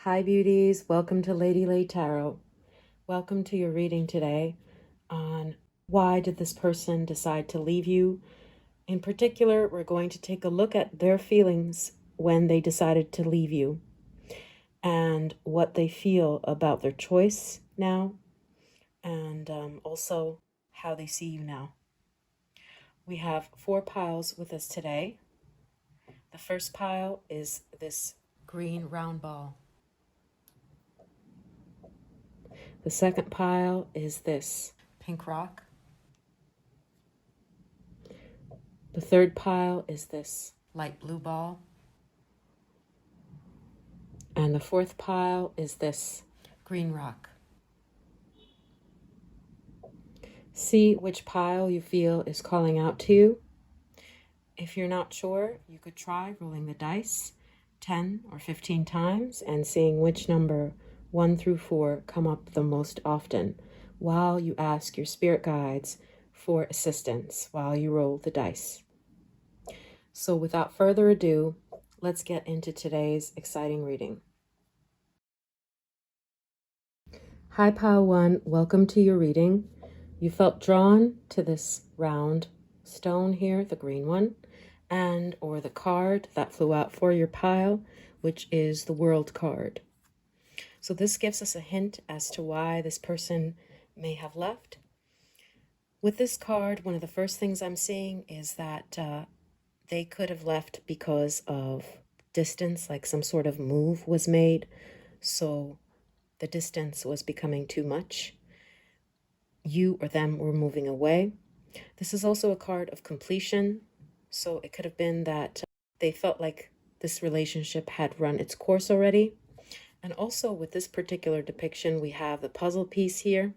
Hi beauties, welcome to Lady Lay Tarot. Welcome to your reading today on why did this person decide to leave you. In particular, we're going to take a look at their feelings when they decided to leave you and what they feel about their choice now, and also how they see you now. We have 4 piles with us today. The first pile is this green round ball. The second pile is this pink rock. The third pile is this light blue ball. And the fourth pile is this green rock. See which pile you feel is calling out to you. If you're not sure, you could try rolling the dice 10 or 15 times and seeing which number 1 through 4 come up the most often while you ask your spirit guides for assistance while you roll the dice. So without further ado, let's get into today's exciting reading. Hi Pile 1, welcome to your reading. You felt drawn to this round stone here, the green one, and or the card that flew out for your pile, which is the World card. So this gives us a hint as to why this person may have left. With this card, one of the first things I'm seeing is that they could have left because of distance, like some sort of move was made. So the distance was becoming too much. You or them were moving away. This is also a card of completion. So it could have been that they felt like this relationship had run its course already. And also with this particular depiction, we have the puzzle piece here.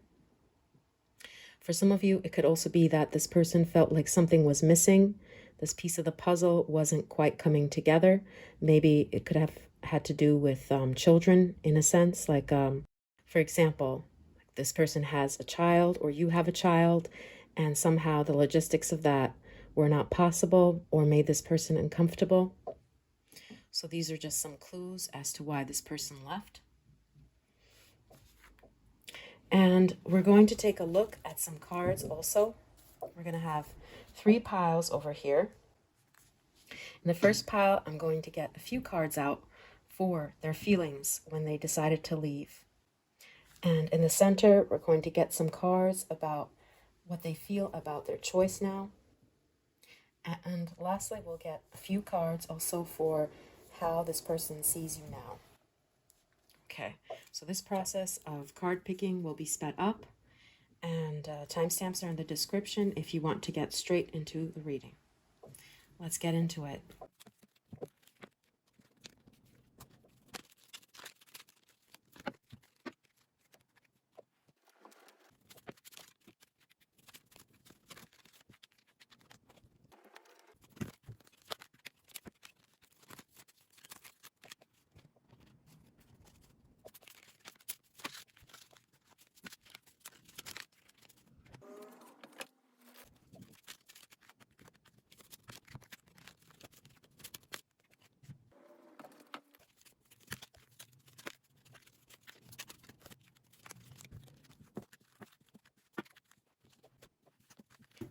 For some of you, it could also be that this person felt like something was missing. This piece of the puzzle wasn't quite coming together. Maybe it could have had to do with children in a sense. Like, for example, this person has a child or you have a child, and somehow the logistics of that were not possible or made this person uncomfortable. So these are just some clues as to why this person left. And we're going to take a look at some cards also. We're going to have 3 piles over here. In the first pile, I'm going to get a few cards out for their feelings when they decided to leave. And in the center, we're going to get some cards about what they feel about their choice now. And lastly, we'll get a few cards also for how this person sees you now. Okay, so this process of card picking will be sped up, and timestamps are in the description if you want to get straight into the reading. Let's get into it.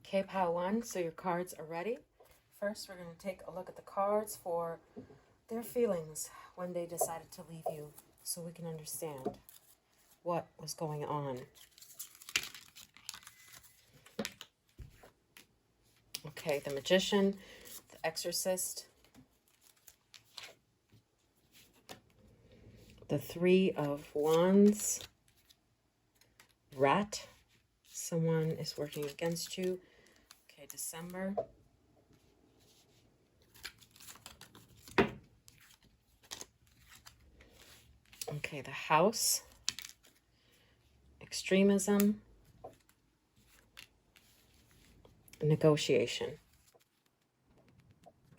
Okay, pile 1, so your cards are ready. First, we're going to take a look at the cards for their feelings when they decided to leave you, so we can understand what was going on. Okay, the Magician, the Exorcist, the 3 of Wands, Rat, someone is working against you. Okay, December. Okay, the House, Extremism, Negotiation.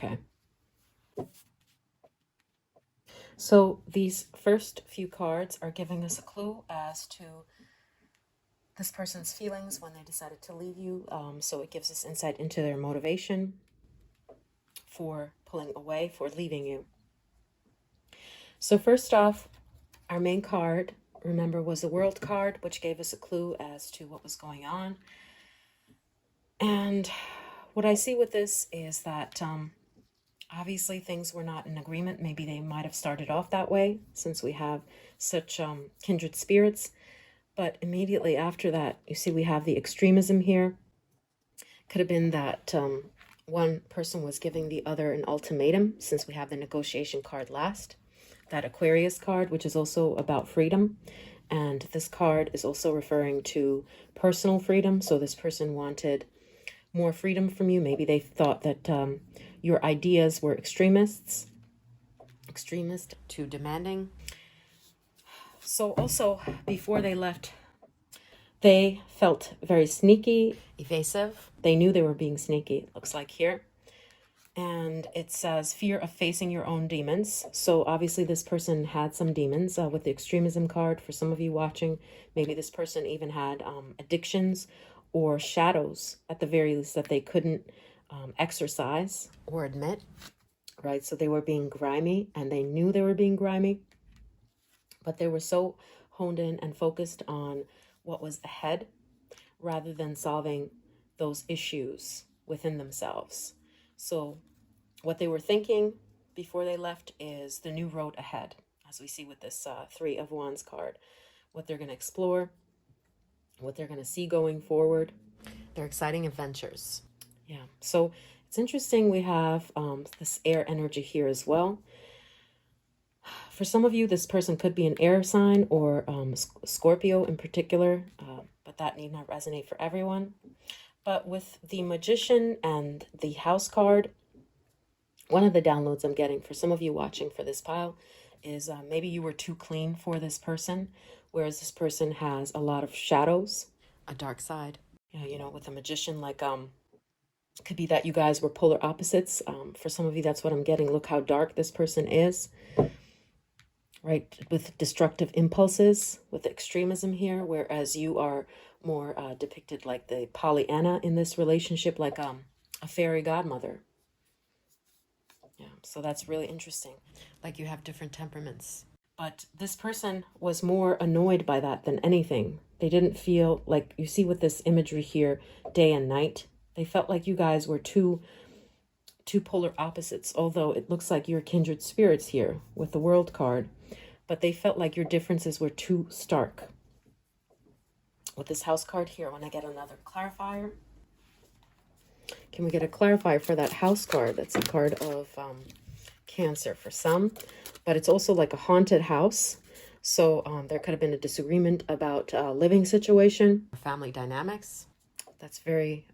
Okay. So these first few cards are giving us a clue as to this person's feelings when they decided to leave you. So it gives us insight into their motivation for pulling away, for leaving you. So first off, Our main card, remember, was the World card, which gave us a clue as to what was going on. And what I see with this is that obviously things were not in agreement. Maybe they might have started off that way since we have such kindred spirits. But immediately after that, you see we have the extremism here. Could have been that one person was giving the other an ultimatum, since we have the negotiation card last. That Aquarius card, which is also about freedom. And this card is also referring to personal freedom. So this person wanted more freedom from you. Maybe they thought that your ideas were extremist to demanding. So also, before they left, they felt very sneaky, evasive. They knew they were being sneaky, it looks like here. And it says fear of facing your own demons. So obviously this person had some demons with the extremism card. For some of you watching, maybe this person even had addictions or shadows, at the very least, that they couldn't exercise or admit, right? So they were being grimy, and they knew they were being grimy, but they were so honed in and focused on what was ahead rather than solving those issues within themselves. So what they were thinking before they left is the new road ahead, as we see with this Three of Wands card. What they're going to explore, what they're going to see going forward, their exciting adventures. Yeah, so it's interesting we have this air energy here as well. For some of you, this person could be an air sign or Scorpio in particular, but that need not resonate for everyone. But with the Magician and the House card, one of the downloads I'm getting for some of you watching for this pile is maybe you were too clean for this person, whereas this person has a lot of shadows, a dark side. You know, with the Magician, like it could be that you guys were polar opposites. For some of you, that's what I'm getting. Look how dark this person is, right? With destructive impulses, with extremism here, whereas you are more depicted like the Pollyanna in this relationship, like a fairy godmother. Yeah, so that's really interesting. Like you have different temperaments. But this person was more annoyed by that than anything. They didn't feel like, you see with this imagery here, day and night, they felt like you guys were two polar opposites, although it looks like you're kindred spirits here with the World card. But they felt like your differences were too stark. With this House card here, I want to get another clarifier. Can we get a clarifier for that House card? That's a card of Cancer for some, but it's also like a haunted house. So there could have been a disagreement about living situation, family dynamics. That's very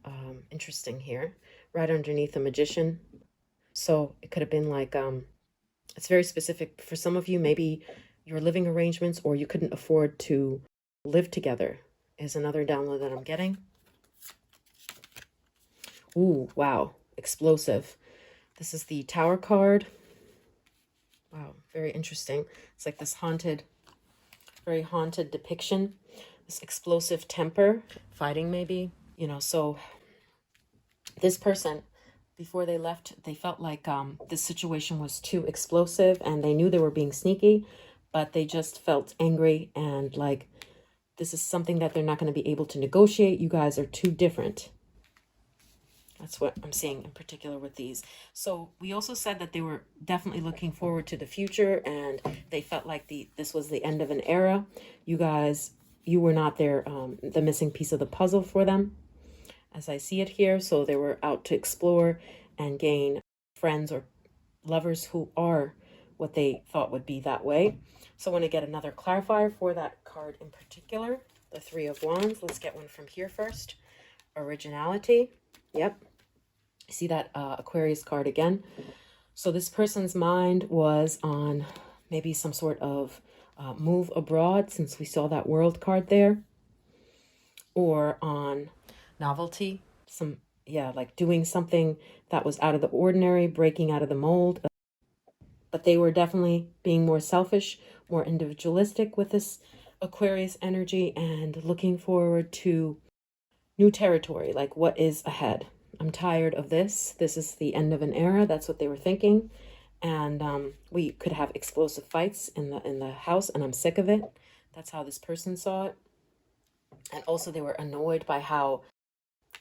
interesting here, right underneath the Magician. So it could have been like, it's very specific. For some of you, maybe your living arrangements, or you couldn't afford to live together, is another download that I'm getting. Ooh, wow, explosive. This is the Tower card. Wow, very interesting. It's like this haunted, very haunted depiction. This explosive temper, fighting maybe. You know, so this person, before they left, they felt like this situation was too explosive, and they knew they were being sneaky, but they just felt angry and like this is something that they're not going to be able to negotiate. You guys are too different. That's what I'm seeing in particular with these. So we also said that they were definitely looking forward to the future, and they felt like this was the end of an era. You guys, you were not there, the missing piece of the puzzle for them, as I see it here. So they were out to explore and gain friends or lovers who are what they thought would be that way. So I want to get another clarifier for that card in particular, the Three of Wands. Let's get one from here first. Originality. Yep. See that Aquarius card again. So this person's mind was on maybe some sort of move abroad, since we saw that World card there, or on novelty, like doing something that was out of the ordinary, breaking out of the mold. But they were definitely being more selfish, more individualistic with this Aquarius energy, and looking forward to new territory, like what is ahead. I'm tired of this. This is the end of an era. That's what they were thinking. And we could have explosive fights in the house, and I'm sick of it. That's how this person saw it. And also they were annoyed by how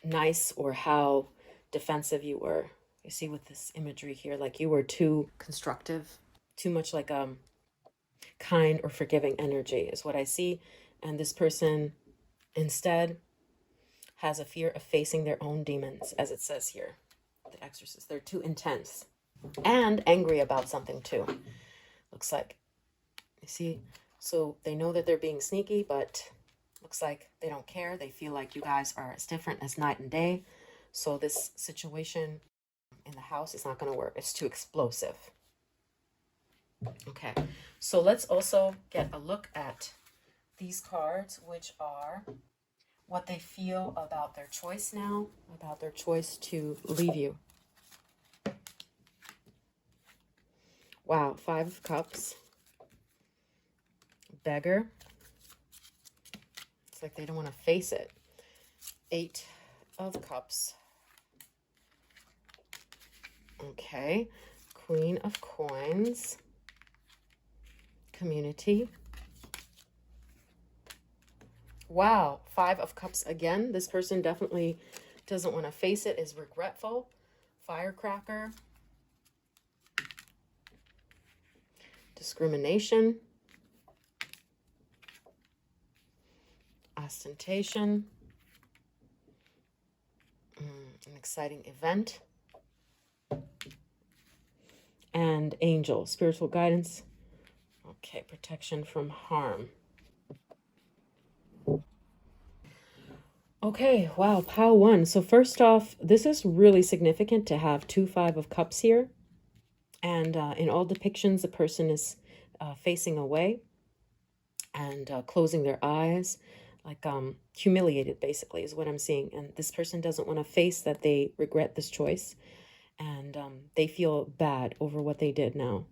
nice or how defensive you were. You see with this imagery here, like you were too constructive, too much like kind or forgiving energy is what I see. And this person instead has a fear of facing their own demons, as it says here, the exorcist. They're too intense and angry about something too. Looks like, you see, so they know that they're being sneaky, but looks like they don't care. They feel like you guys are as different as night and day. So this situation in the house is not going to work. It's too explosive. Okay, so let's also get a look at these cards, which are what they feel about their choice now, about their choice to leave you. Wow, 5 of Cups. Beggar. It's like they don't want to face it. 8 of Cups. Okay. Queen of Coins. Community. Wow, 5 of Cups again. This person definitely doesn't want to face it, is regretful. Firecracker. Discrimination. Ostentation. An exciting event. And angel, spiritual guidance. Okay, protection from harm. Okay, wow, pile 1. So first off, this is really significant to have 2 5 of Cups here. And in all depictions, the person is facing away and closing their eyes, like humiliated, basically, is what I'm seeing. And this person doesn't want to face that they regret this choice. And they feel bad over what they did now.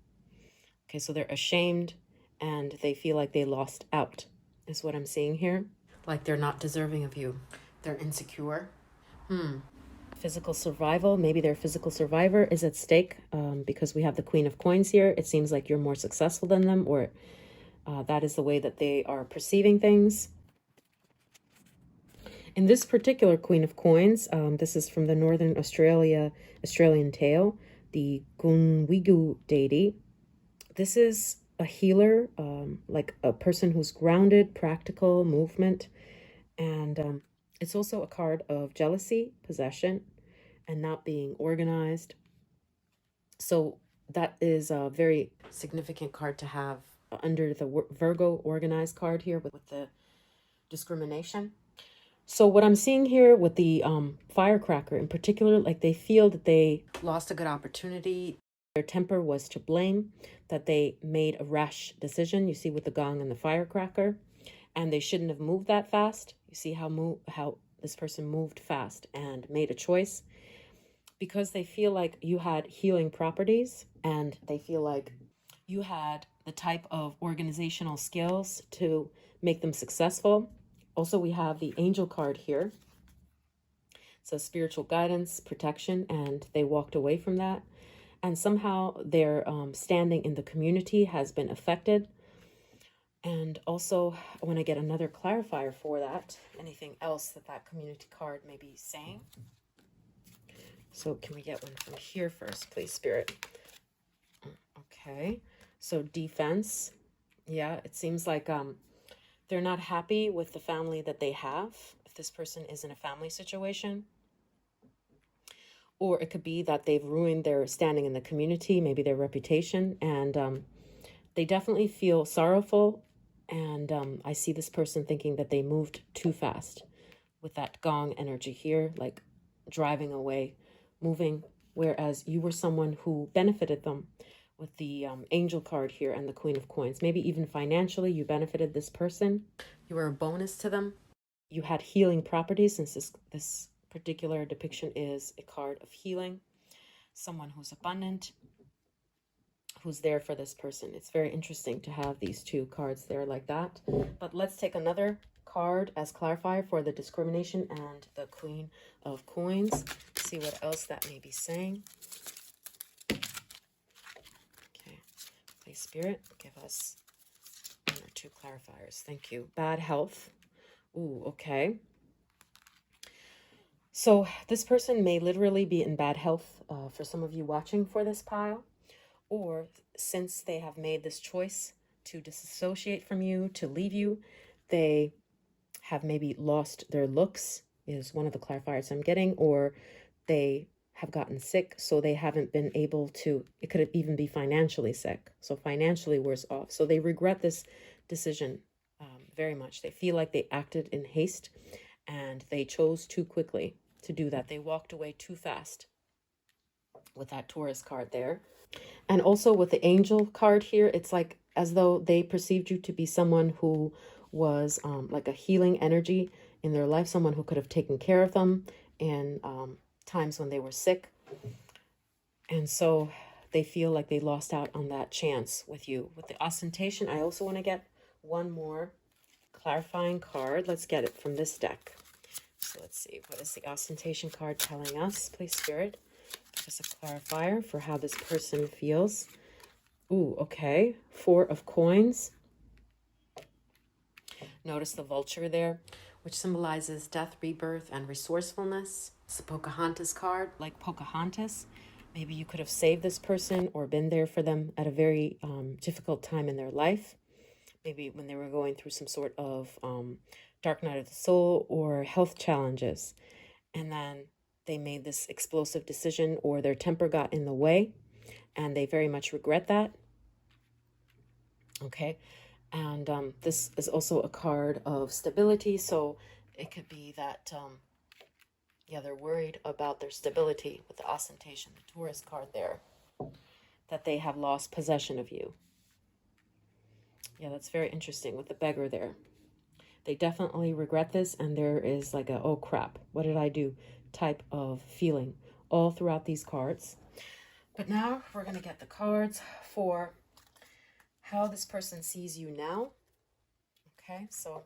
Okay, so they're ashamed and they feel like they lost out, is what I'm seeing here. Like they're not deserving of you. They're insecure. Physical survival. Maybe their physical survivor is at stake because we have the Queen of Coins here. It seems like you're more successful than them, or that is the way that they are perceiving things. In this particular Queen of Coins, this is from the Northern Australian tale, the Gunwigu deity. This is a healer, like a person who's grounded, practical, movement. And it's also a card of jealousy, possession, and not being organized. So that is a very significant card to have under the Virgo organized card here with the discrimination. So what I'm seeing here with the firecracker in particular, like they feel that they lost a good opportunity. Their temper was to blame, that they made a rash decision. You see with the gong and the firecracker, and they shouldn't have moved that fast. You see how this person moved fast and made a choice because they feel like you had healing properties and they feel like you had the type of organizational skills to make them successful. Also, we have the angel card here. So spiritual guidance, protection, and they walked away from that. And somehow their standing in the community has been affected. And also, I want to get another clarifier for that. Anything else that community card may be saying? So can we get one from here first, please, Spirit? Okay. So defense. Yeah, it seems like they're not happy with the family that they have. If this person is in a family situation. Or it could be that they've ruined their standing in the community, maybe their reputation. And they definitely feel sorrowful. And I see this person thinking that they moved too fast with that gong energy here, like driving away, moving. Whereas you were someone who benefited them with the angel card here and the Queen of Coins. Maybe even financially, you benefited this person. You were a bonus to them. You had healing properties, since this particular depiction is a card of healing. Someone who's abundant, who's there for this person. It's very interesting to have these two cards there like that. But let's take another card as clarifier for the discrimination and the Queen of Coins. See what else that may be saying. Spirit, give us 1 or 2 clarifiers. Thank you. Bad health. Ooh, okay. So this person may literally be in bad health for some of you watching for this pile, or since they have made this choice to disassociate from you, to leave you, they have maybe lost their looks is one of the clarifiers I'm getting, or they have gotten sick, so they haven't been able to, it could even be financially sick, so financially worse off. So they regret this decision very much. They feel like they acted in haste and they chose too quickly to do that. They walked away too fast with that Taurus card there. And also with the angel card here, it's like as though they perceived you to be someone who was like a healing energy in their life, someone who could have taken care of them in times when they were sick. And so they feel like they lost out on that chance with you. With the ostentation, I also want to get one more clarifying card. Let's get it from this deck. So let's see, what is the ostentation card telling us? Please, Spirit, give us a clarifier for how this person feels. Ooh, okay. 4 of coins. Notice the vulture there, which symbolizes death, rebirth, and resourcefulness. It's a Pocahontas card, like Pocahontas. Maybe you could have saved this person or been there for them at a very difficult time in their life. Maybe when they were going through some sort of dark night of the soul or health challenges. And then they made this explosive decision, or their temper got in the way, and they very much regret that. Okay. And this is also a card of stability. So it could be that, yeah, they're worried about their stability with the ostentation, the Taurus card there, that they have lost possession of you. Yeah, that's very interesting with the beggar there. They definitely regret this, and there is like a, oh crap, what did I do type of feeling all throughout these cards. But now we're going to get the cards for how this person sees you now. Okay, so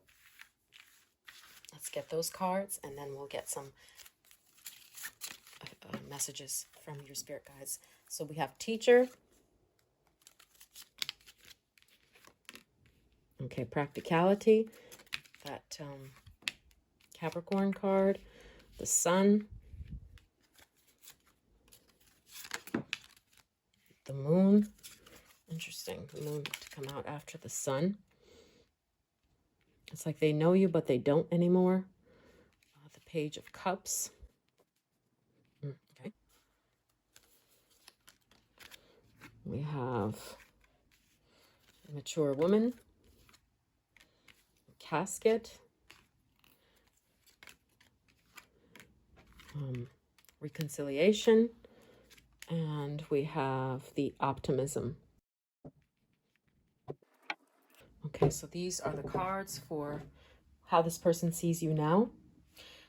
let's get those cards, and then we'll get some messages from your spirit guides. So we have teacher. Okay, practicality. That Capricorn card. The sun. The moon. Interesting. The moon to come out after the sun. It's like they know you, but they don't anymore. The Page of Cups. Okay. We have a mature woman. Casket. Reconciliation. And we have the optimism. Okay, so these are the cards for how this person sees you now.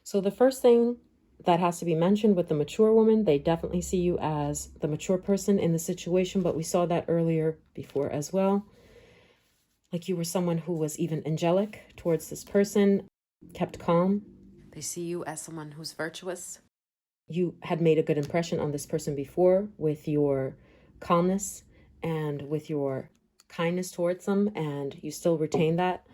So the first thing that has to be mentioned with the mature woman, they definitely see you as the mature person in the situation, but we saw that earlier before as well. Like you were someone who was even angelic towards this person, kept calm. They see you as someone who's virtuous. You had made a good impression on this person before with your calmness and with your kindness towards them, and you still retain that.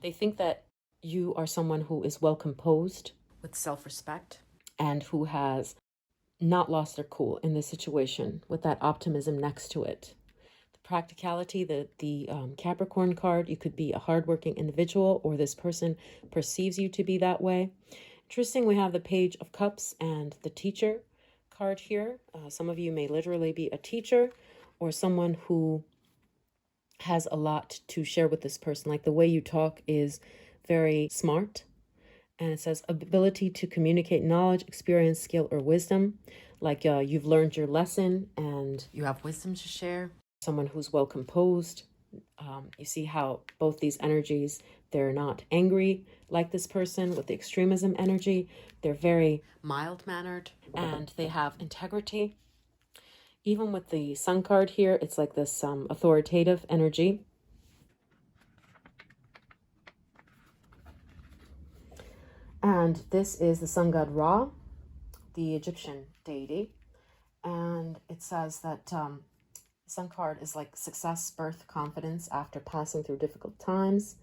They think that you are someone who is well composed with self-respect and who has not lost their cool in this situation with that optimism next to it. The practicality, the Capricorn card, you could be a hardworking individual, or this person perceives you to be that way. Interesting, we have the Page of Cups and the teacher card here. Some of you may literally be a teacher or someone who has a lot to share with this person. Like the way you talk is very smart. And it says ability to communicate knowledge, experience, skill, or wisdom. Like you've learned your lesson and you have wisdom to share. Someone who's well composed. You see how both these energies, they're not angry like this person with the extremism energy. They're very mild-mannered and they have integrity. Even with the sun card here, it's like this authoritative energy. And this is the sun god Ra, the Egyptian deity. And it says that The Sun card is like success, birth, confidence after passing through difficult times.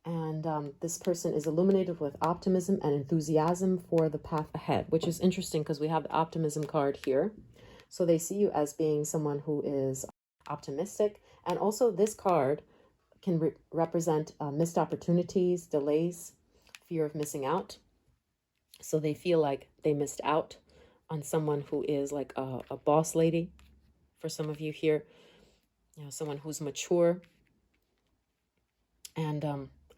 And this person is illuminated with optimism and enthusiasm for the path ahead, which is interesting because we have the optimism card here. So they see you as being someone who is optimistic. And also this card can represent missed opportunities, delays, fear of missing out. So they feel like they missed out on someone who is like a boss lady for some of you here, you know, someone who's mature. And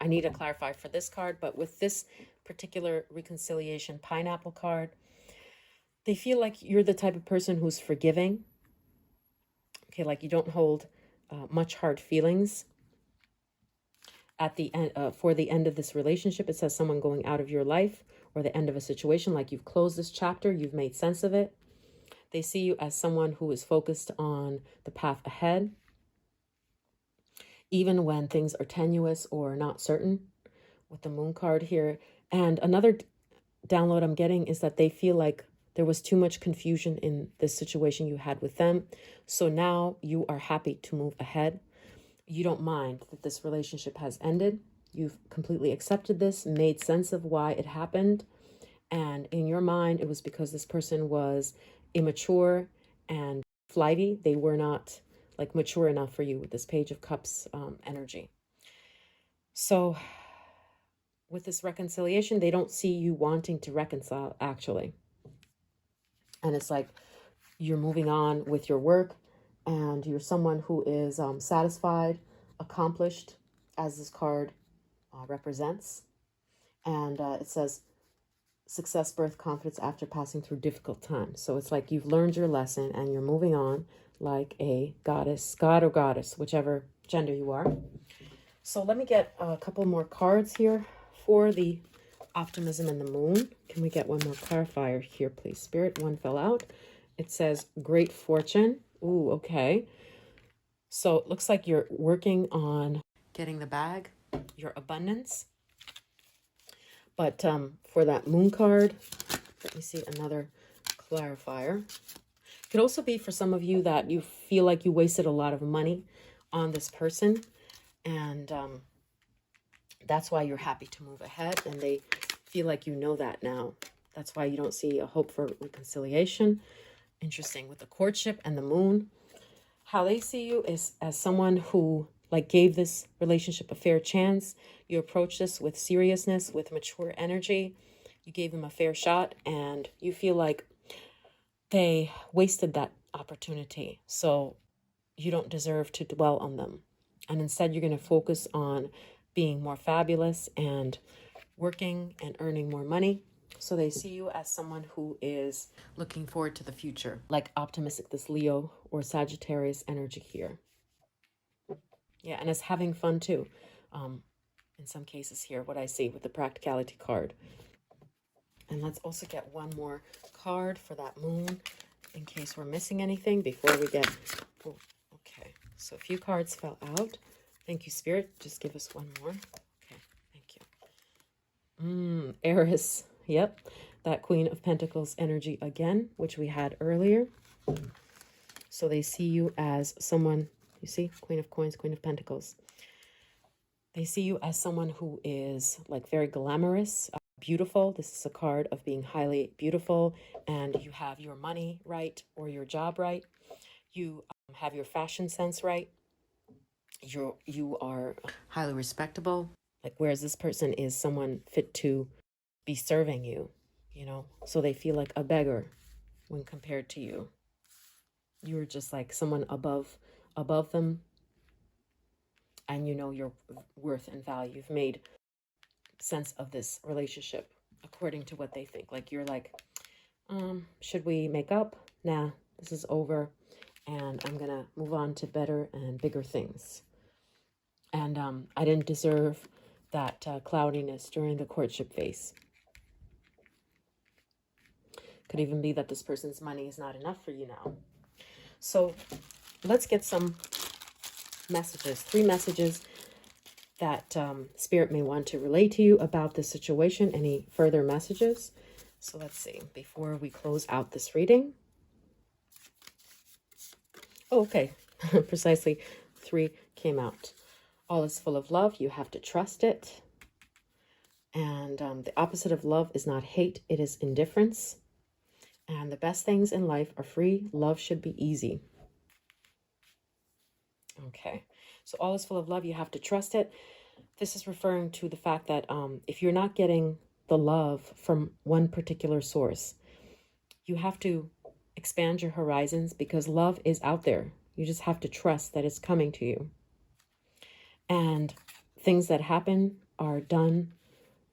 I need to clarify for this card, but with this particular reconciliation pineapple card, they feel like you're the type of person who's forgiving. Okay, like you don't hold much hard feelings. At the end, for the end of this relationship, it says someone going out of your life or the end of a situation, like you've closed this chapter, you've made sense of it. They see you as someone who is focused on the path ahead, even when things are tenuous or not certain, with the moon card here. And another download I'm getting is that they feel like there was too much confusion in this situation you had with them. So now you are happy to move ahead. You don't mind that this relationship has ended. You've completely accepted this, made sense of why it happened. And in your mind, it was because this person was immature and flighty. They were not like mature enough for you with this Page of Cups energy. So with this reconciliation, they don't see you wanting to reconcile, actually. And it's like you're moving on with your work and you're someone who is satisfied, accomplished, as this card represents. And it says success, birth, confidence after passing through difficult times. So it's like you've learned your lesson and you're moving on like a goddess, god or goddess, whichever gender you are. So let me get a couple more cards here for the optimism and the moon. Can we get one more clarifier here, please? Spirit, one fell out. It says great fortune. Ooh, okay. So it looks like you're working on getting the bag, your abundance. But for that moon card, let me see another clarifier. It could also be for some of you that you feel like you wasted a lot of money on this person. And that's why you're happy to move ahead. And they feel like you know that now. That's why you don't see a hope for reconciliation. Interesting with the courtship and the moon. How they see you is as someone who like gave this relationship a fair chance. You approach this with seriousness, with mature energy. You gave them a fair shot and you feel like they wasted that opportunity. So you don't deserve to dwell on them. And instead, you're going to focus on being more fabulous and working and earning more money. So they see you as someone who is looking forward to the future, like optimistic, this Leo or Sagittarius energy here. Yeah, and as having fun too. In some cases here, what I see with the practicality card. And let's also get one more card for that moon in case we're missing anything before we get... Oh, okay, so a few cards fell out. Thank you, Spirit. Just give us one more. Okay, thank you. Eris. Yep, that Queen of Pentacles energy again, which we had earlier. So they see you as someone, you see, Queen of Coins, Queen of Pentacles. They see you as someone who is like very glamorous, beautiful. This is a card of being highly beautiful, and you have your money right or your job right. You have your fashion sense right. You are highly respectable. Like, whereas this person is someone fit to be serving you, you know, so they feel like a beggar when compared to you. You're just like someone above them, and you know your worth and value. You've made sense of this relationship according to what they think. Like, you're like, should we make up? Nah, this is over, and I'm gonna move on to better and bigger things. And I didn't deserve that cloudiness during the courtship phase. Could even be that this person's money is not enough for you now. So let's get some messages, 3 messages that Spirit may want to relay to you about this situation. Any further messages? So let's see, before we close out this reading. Oh, okay, Precisely 3 came out. All is full of love. You have to trust it. And the opposite of love is not hate, it is indifference. And the best things in life are free. Love should be easy. Okay, so all is full of love. You have to trust it. This is referring to the fact that if you're not getting the love from one particular source, you have to expand your horizons because love is out there. You just have to trust that it's coming to you. And things that happen are done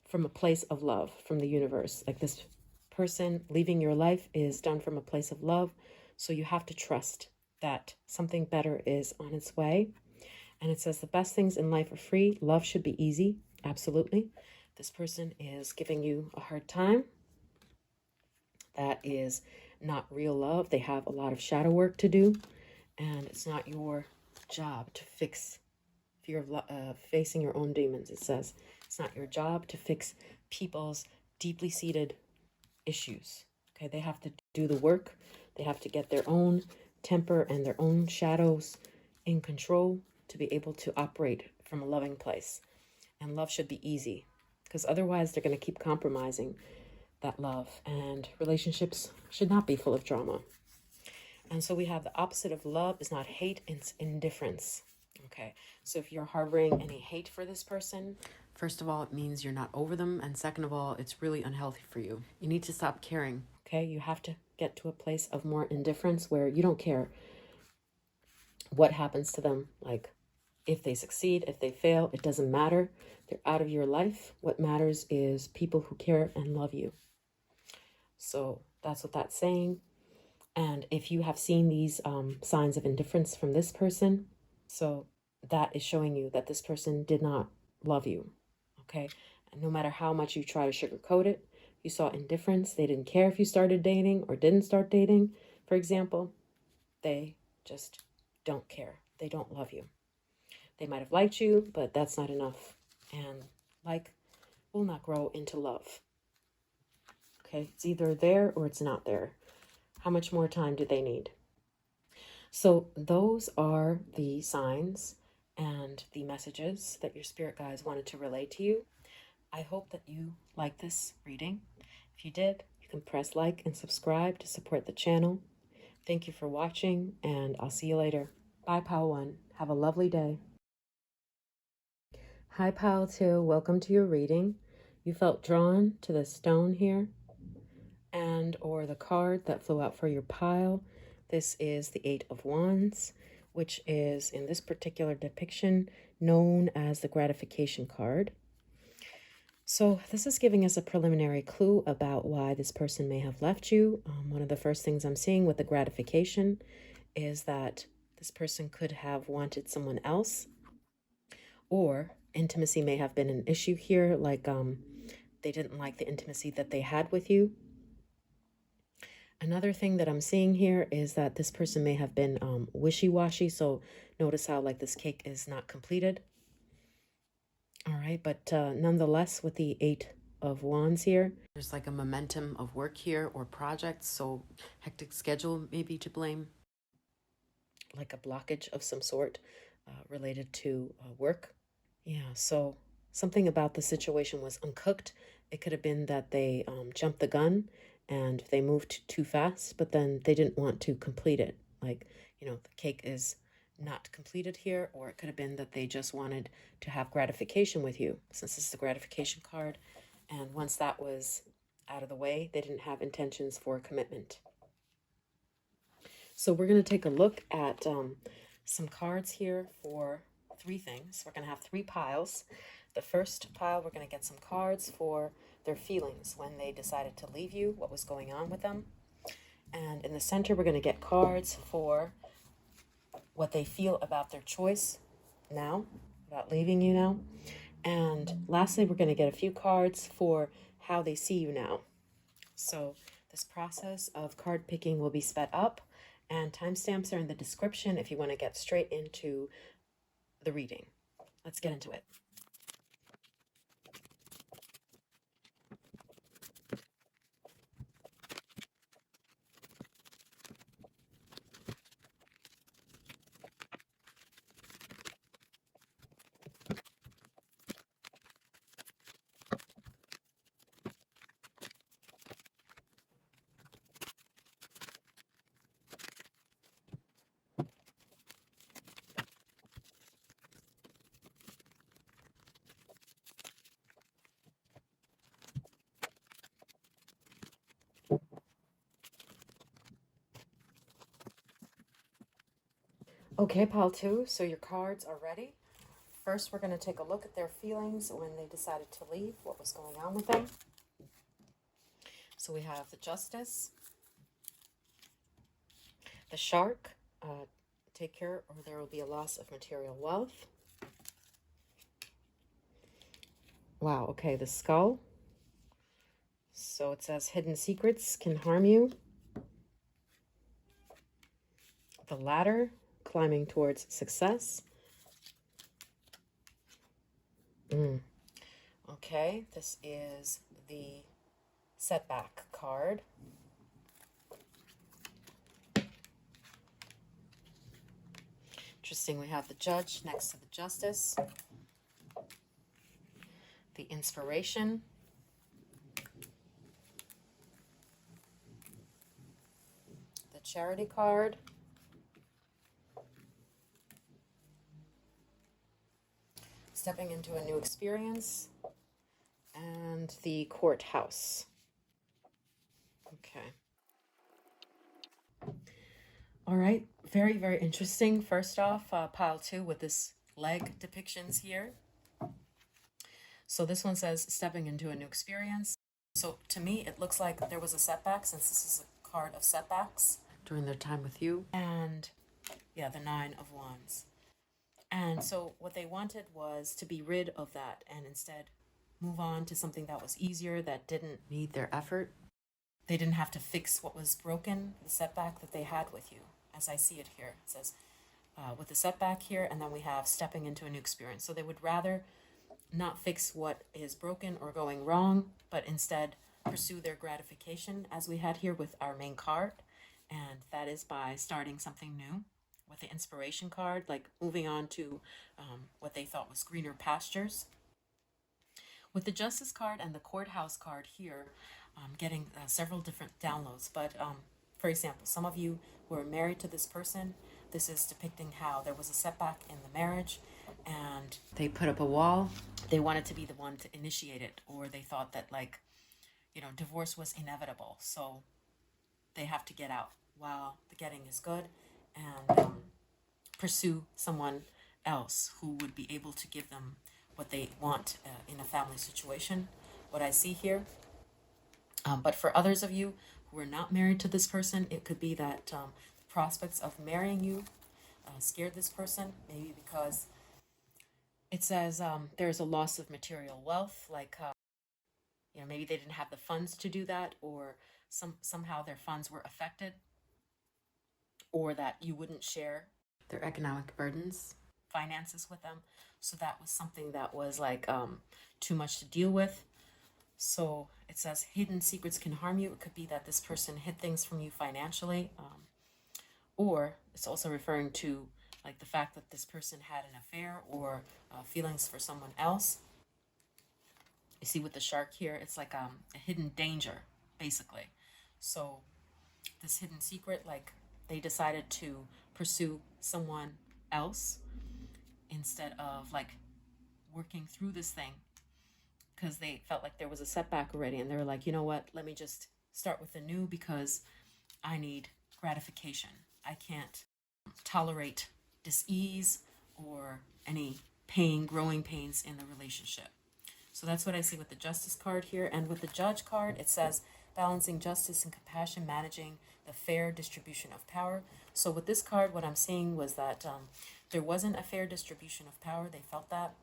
from a place of love from the universe. Like this person leaving your life is done from a place of love. So you have to trust that something better is on its way. And it says the best things in life are free. Love should be easy. Absolutely. This person is giving you a hard time. That is not real love. They have a lot of shadow work to do. And it's not your job to fix fear of facing your own demons. It says it's not your job to fix people's deeply seated issues. Okay, they have to do the work. They have to get their own temper and their own shadows in control to be able to operate from a loving place. And love should be easy because otherwise they're going to keep compromising that love, and relationships should not be full of drama. And so we have the opposite of love is not hate, it's indifference. Okay, so if you're harboring any hate for this person, first of all, it means you're not over them. And second of all, it's really unhealthy for you. You need to stop caring. Okay, you have to get to a place of more indifference where you don't care what happens to them. Like if they succeed, if they fail, it doesn't matter. They're out of your life. What matters is people who care and love you. So that's what that's saying. And if you have seen these signs of indifference from this person, so that is showing you that this person did not love you, okay? And no matter how much you try to sugarcoat it, you saw indifference. They didn't care if you started dating or didn't start dating, for example. They just don't care. They don't love you. They might have liked you, but that's not enough. And like will not grow into love. Okay, it's either there or it's not there. How much more time do they need? So those are the signs and the messages that your spirit guides wanted to relay to you. I hope that you like this reading. If you did, you can press like and subscribe to support the channel. Thank you for watching, and I'll see you later. Bye, Pal 1. Have a lovely day. Hi, Pal 2. Welcome to your reading. You felt drawn to the stone here and or the card that flew out for your pile. This is the 8 of Wands, which is in this particular depiction known as the gratification card. So this is giving us a preliminary clue about why this person may have left you. One of the first things I'm seeing with the gratification is that this person could have wanted someone else, or intimacy may have been an issue here, like they didn't like the intimacy that they had with you. Another thing that I'm seeing here is that this person may have been wishy-washy. So notice how like this cake is not completed. All right, but nonetheless, with the 8 of Wands here, there's like a momentum of work here or projects. So hectic schedule may be to blame. Like a blockage of some sort related to work. Yeah, so something about the situation was uncooked. It could have been that they jumped the gun and they moved too fast, but then they didn't want to complete it. Like, you know, the cake is not completed here, or it could have been that they just wanted to have gratification with you, since this is the gratification card. And once that was out of the way, they didn't have intentions for commitment. So we're going to take a look at some cards here for 3 things. We're going to have 3 piles. The first pile, we're going to get some cards for their feelings when they decided to leave you, what was going on with them. And in the center, we're going to get cards for what they feel about their choice now, about leaving you now. And lastly, we're going to get a few cards for how they see you now. So this process of card picking will be sped up, and timestamps are in the description if you want to get straight into the reading. Let's get into it. Okay, pile two, so your cards are ready. First, we're going to take a look at their feelings when they decided to leave, what was going on with them. So we have the Justice, the Shark, take care or there will be a loss of material wealth. Wow, okay, the Skull. So it says hidden secrets can harm you. The Ladder, climbing towards success. Okay, this is the Setback card. Interesting, we have the Judge next to the Justice. The Inspiration. The Charity card. Stepping into a new experience. And the Courthouse. Okay. All right, very, very interesting. First off, pile two with this leg depictions here. So this one says stepping into a new experience. So to me, it looks like there was a setback since this is a card of setbacks during their time with you. And yeah, the Nine of Wands. And so what they wanted was to be rid of that and instead move on to something that was easier, that didn't need their effort. They didn't have to fix what was broken, the setback that they had with you. As I see it here, it says with the setback here, and then we have stepping into a new experience. So they would rather not fix what is broken or going wrong, but instead pursue their gratification, as we had here with our main card. And that is by starting something new with the Inspiration card, like moving on to what they thought was greener pastures. With the Justice card and the Courthouse card here, getting several different downloads. But for example, some of you who are married to this person, this is depicting how there was a setback in the marriage and they put up a wall. They wanted to be the one to initiate it, or they thought that, like, you know, divorce was inevitable. So they have to get out while the getting is good and pursue someone else who would be able to give them what they want in a family situation. What I see here. But for others of you who are not married to this person, it could be that the prospects of marrying you scared this person, maybe because it says there's a loss of material wealth, like, you know, maybe they didn't have the funds to do that, or somehow their funds were affected, or that you wouldn't share their economic burdens, finances with them. So that was something that was like too much to deal with. So it says hidden secrets can harm you. It could be that this person hid things from you financially, or it's also referring to like the fact that this person had an affair or feelings for someone else. You see with the shark here, it's like a hidden danger, basically. So this hidden secret, like they decided to pursue someone else instead of like working through this thing, because they felt like there was a setback already, and they were like, you know what, let me just start with the new because I need gratification. I can't tolerate dis-ease or any pain, growing pains in the relationship. So that's what I see with the Justice card here. And with the Judge card, it says balancing justice and compassion, managing the fair distribution of power. So with this card, what I'm seeing was that there wasn't a fair distribution of power. They felt that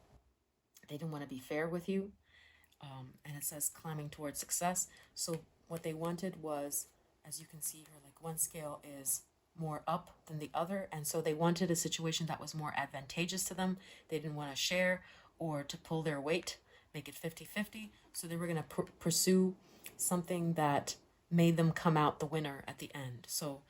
they didn't want to be fair with you. And it says climbing towards success. So what they wanted was, as you can see here, like one scale is more up than the other, and so they wanted a situation that was more advantageous to them. They didn't want to share or to pull their weight, make it 50-50. So they were going to pursue something that made them come out the winner at the end. So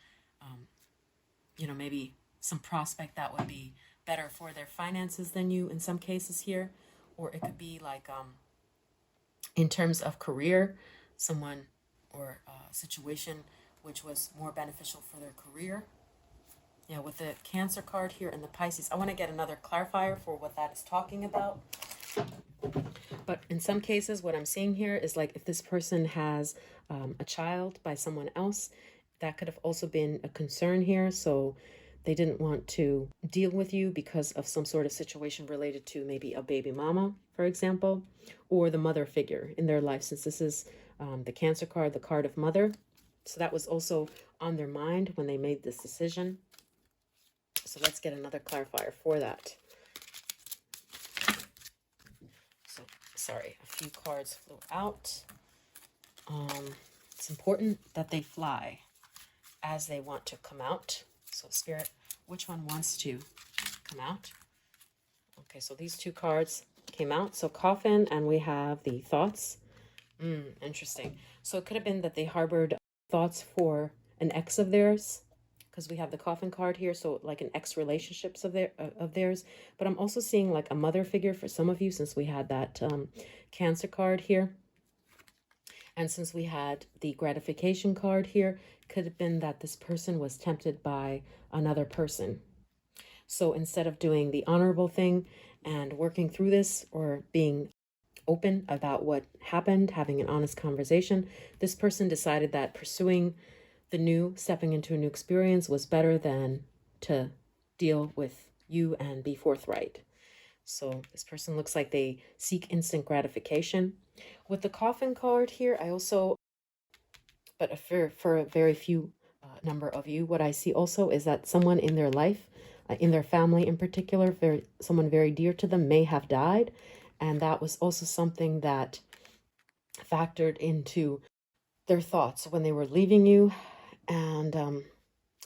you know, maybe some prospect that would be better for their finances than you in some cases here, or it could be like in terms of career, someone or situation which was more beneficial for their career. Yeah, with the Cancer card here and the Pisces, I want to get another clarifier for what that is talking about. But in some cases, what I'm seeing here is like if this person has a child by someone else, that could have also been a concern here. So They didn't want to deal with you because of some sort of situation related to maybe a baby mama, for example, or the mother figure in their life, since this is the Cancer card, the card of mother. So that was also on their mind when they made this decision. So let's get another clarifier for that. So, sorry, a few cards flew out. It's important that they fly as they want to come out. So Spirit, which one wants to come out? Okay, so these two cards came out. So Coffin, and we have the thoughts. Interesting. So it could have been that they harbored thoughts for an ex of theirs, because we have the Coffin card here, so like an ex relationships of theirs. But I'm also seeing like a mother figure for some of you, since we had that Cancer card here. And since we had the gratification card here, could have been that this person was tempted by another person. So instead of doing the honorable thing and working through this, or being open about what happened, having an honest conversation, this person decided that pursuing the new, stepping into a new experience, was better than to deal with you and be forthright. So this person looks like they seek instant gratification. With the Coffin card here, I also, but for a very few number of you, what I see also is that someone in their life, in their family in particular, someone very dear to them may have died. And that was also something that factored into their thoughts when they were leaving you. And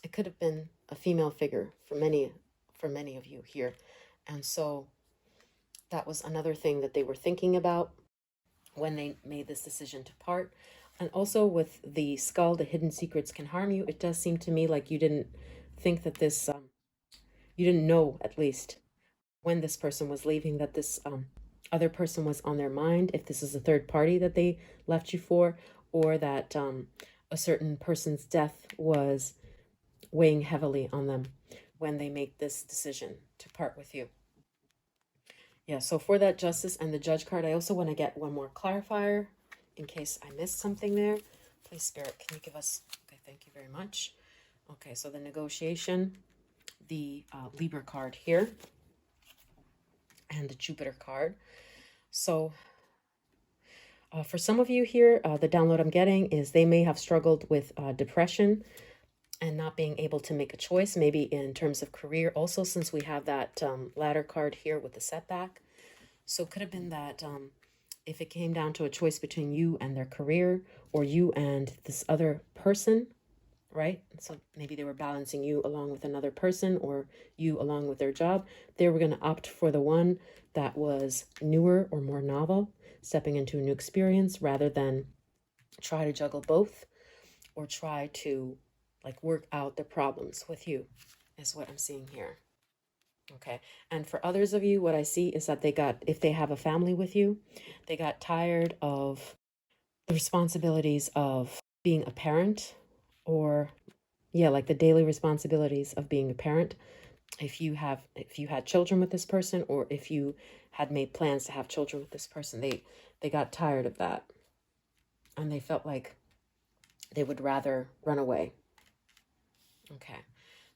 it could have been a female figure for many of you here. And so that was another thing that they were thinking about when they made this decision to part. And also with the skull, the hidden secrets can harm you. It does seem to me like you didn't think that this, you didn't know, at least when this person was leaving, that this other person was on their mind, if this is a third party that they left you for, or that a certain person's death was weighing heavily on them when they make this decision to part with you. Yeah, so for that Justice and the Judge card, I also want to get one more clarifier in case I missed something there. Please, Spirit, can you give us... Okay, thank you very much. Okay, so the Negotiation, the Libra card here, and the Jupiter card. So for some of you here, the download I'm getting is they may have struggled with depression and not being able to make a choice, maybe in terms of career also, since we have that ladder card here with the setback. So it could have been that if it came down to a choice between you and their career, or you and this other person, right? So maybe they were balancing you along with another person, or you along with their job. They were going to opt for the one that was newer or more novel, stepping into a new experience, rather than try to juggle both, or try to like work out the problems with you, is what I'm seeing here. Okay. And for others of you, what I see is that if they have a family with you, they got tired of the responsibilities of being a parent, or like the daily responsibilities of being a parent. If you had children with this person, or if you had made plans to have children with this person, they got tired of that. And they felt like they would rather run away. Okay.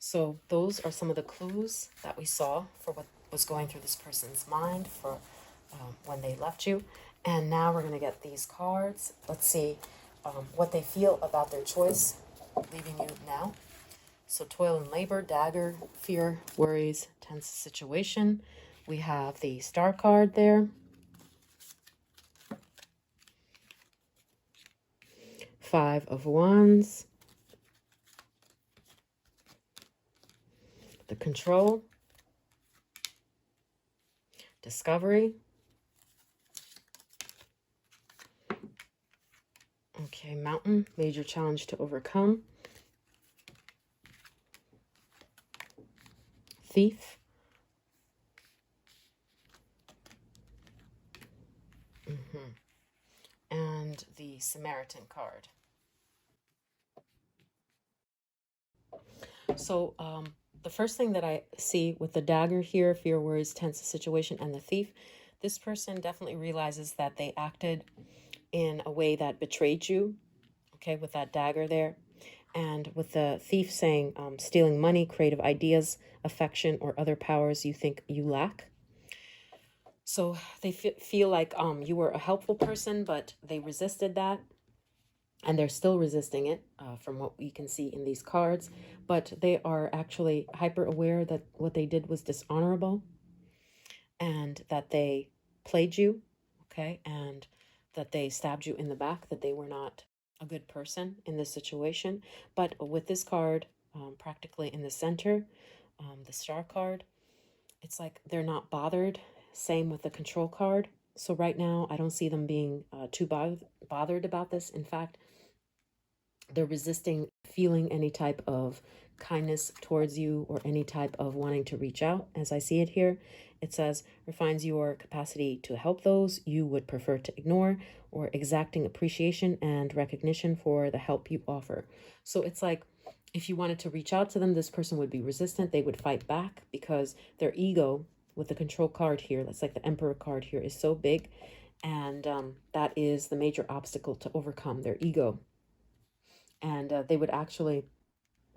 So those are some of the clues that we saw for what was going through this person's mind for when they left you. And now we're going to get these cards. Let's see what they feel about their choice leaving you now. So toil and labor, dagger, fear, worries, tense situation. We have the star card there. Five of Wands. The control. Discovery. Okay, mountain, major challenge to overcome. Thief. And the Samaritan card. So the first thing that I see with the dagger here, fear, worries, tense situation, and the thief, this person definitely realizes that they acted in a way that betrayed you, okay, with that dagger there. And with the thief saying stealing money, creative ideas, affection, or other powers you think you lack. So they feel like you were a helpful person, but they resisted that. And they're still resisting it from what we can see in these cards. But they are actually hyper aware that what they did was dishonorable and that they played you, okay? And that they stabbed you in the back, that they were not a good person in this situation. But with this card, practically in the center, the star card, it's like they're not bothered. Same with the control card. So right now, I don't see them being too bothered about this. In fact, they're resisting feeling any type of kindness towards you or any type of wanting to reach out. As I see it here, it says refines your capacity to help those you would prefer to ignore, or exacting appreciation and recognition for the help you offer. So it's like if you wanted to reach out to them, this person would be resistant. They would fight back because their ego with the control card here, that's like the Emperor card here, is so big. And that is the major obstacle to overcome, their ego. And they would actually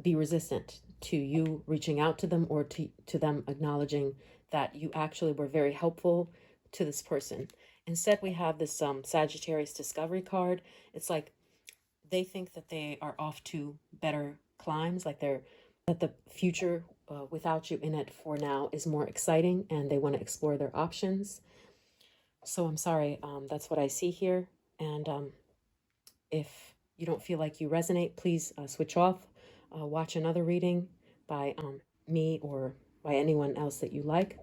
be resistant to you reaching out to them, or to them acknowledging that you actually were very helpful to this person. Instead, we have this Sagittarius discovery card. It's like they think that they are off to better climes, like that the future without you in it for now is more exciting, and they want to explore their options. So I'm sorry, that's what I see here. And if you don't feel like you resonate, please switch off. Watch another reading by me or by anyone else that you like.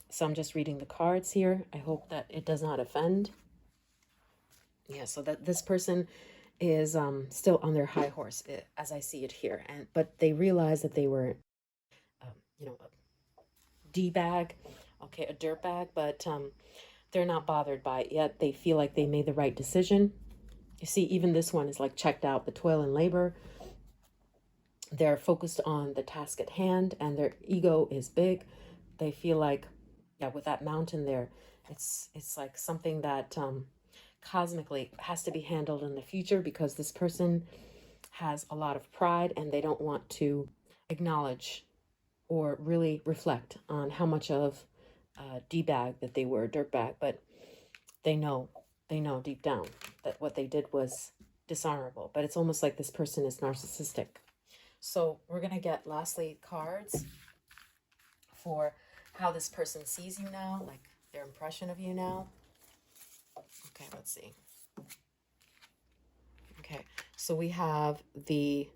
So I'm just reading the cards here. I hope that it does not offend. Yeah, so that this person is still on their high horse, as I see it here. But they realize that they were, a D-bag, okay, a dirt bag, but they're not bothered by it yet. They feel like they made the right decision. You see, even this one is like checked out, the toil and labor. They're focused on the task at hand, and their ego is big. They feel like, yeah, with that mountain there, it's like something that cosmically has to be handled in the future, because this person has a lot of pride and they don't want to acknowledge or really reflect on how much of D-bag that they were, dirtbag, but they know deep down that what they did was dishonorable. But it's almost like this person is narcissistic. So we're going to get lastly cards for how this person sees you now, like their impression of you now. Okay, let's see. Okay, so we have the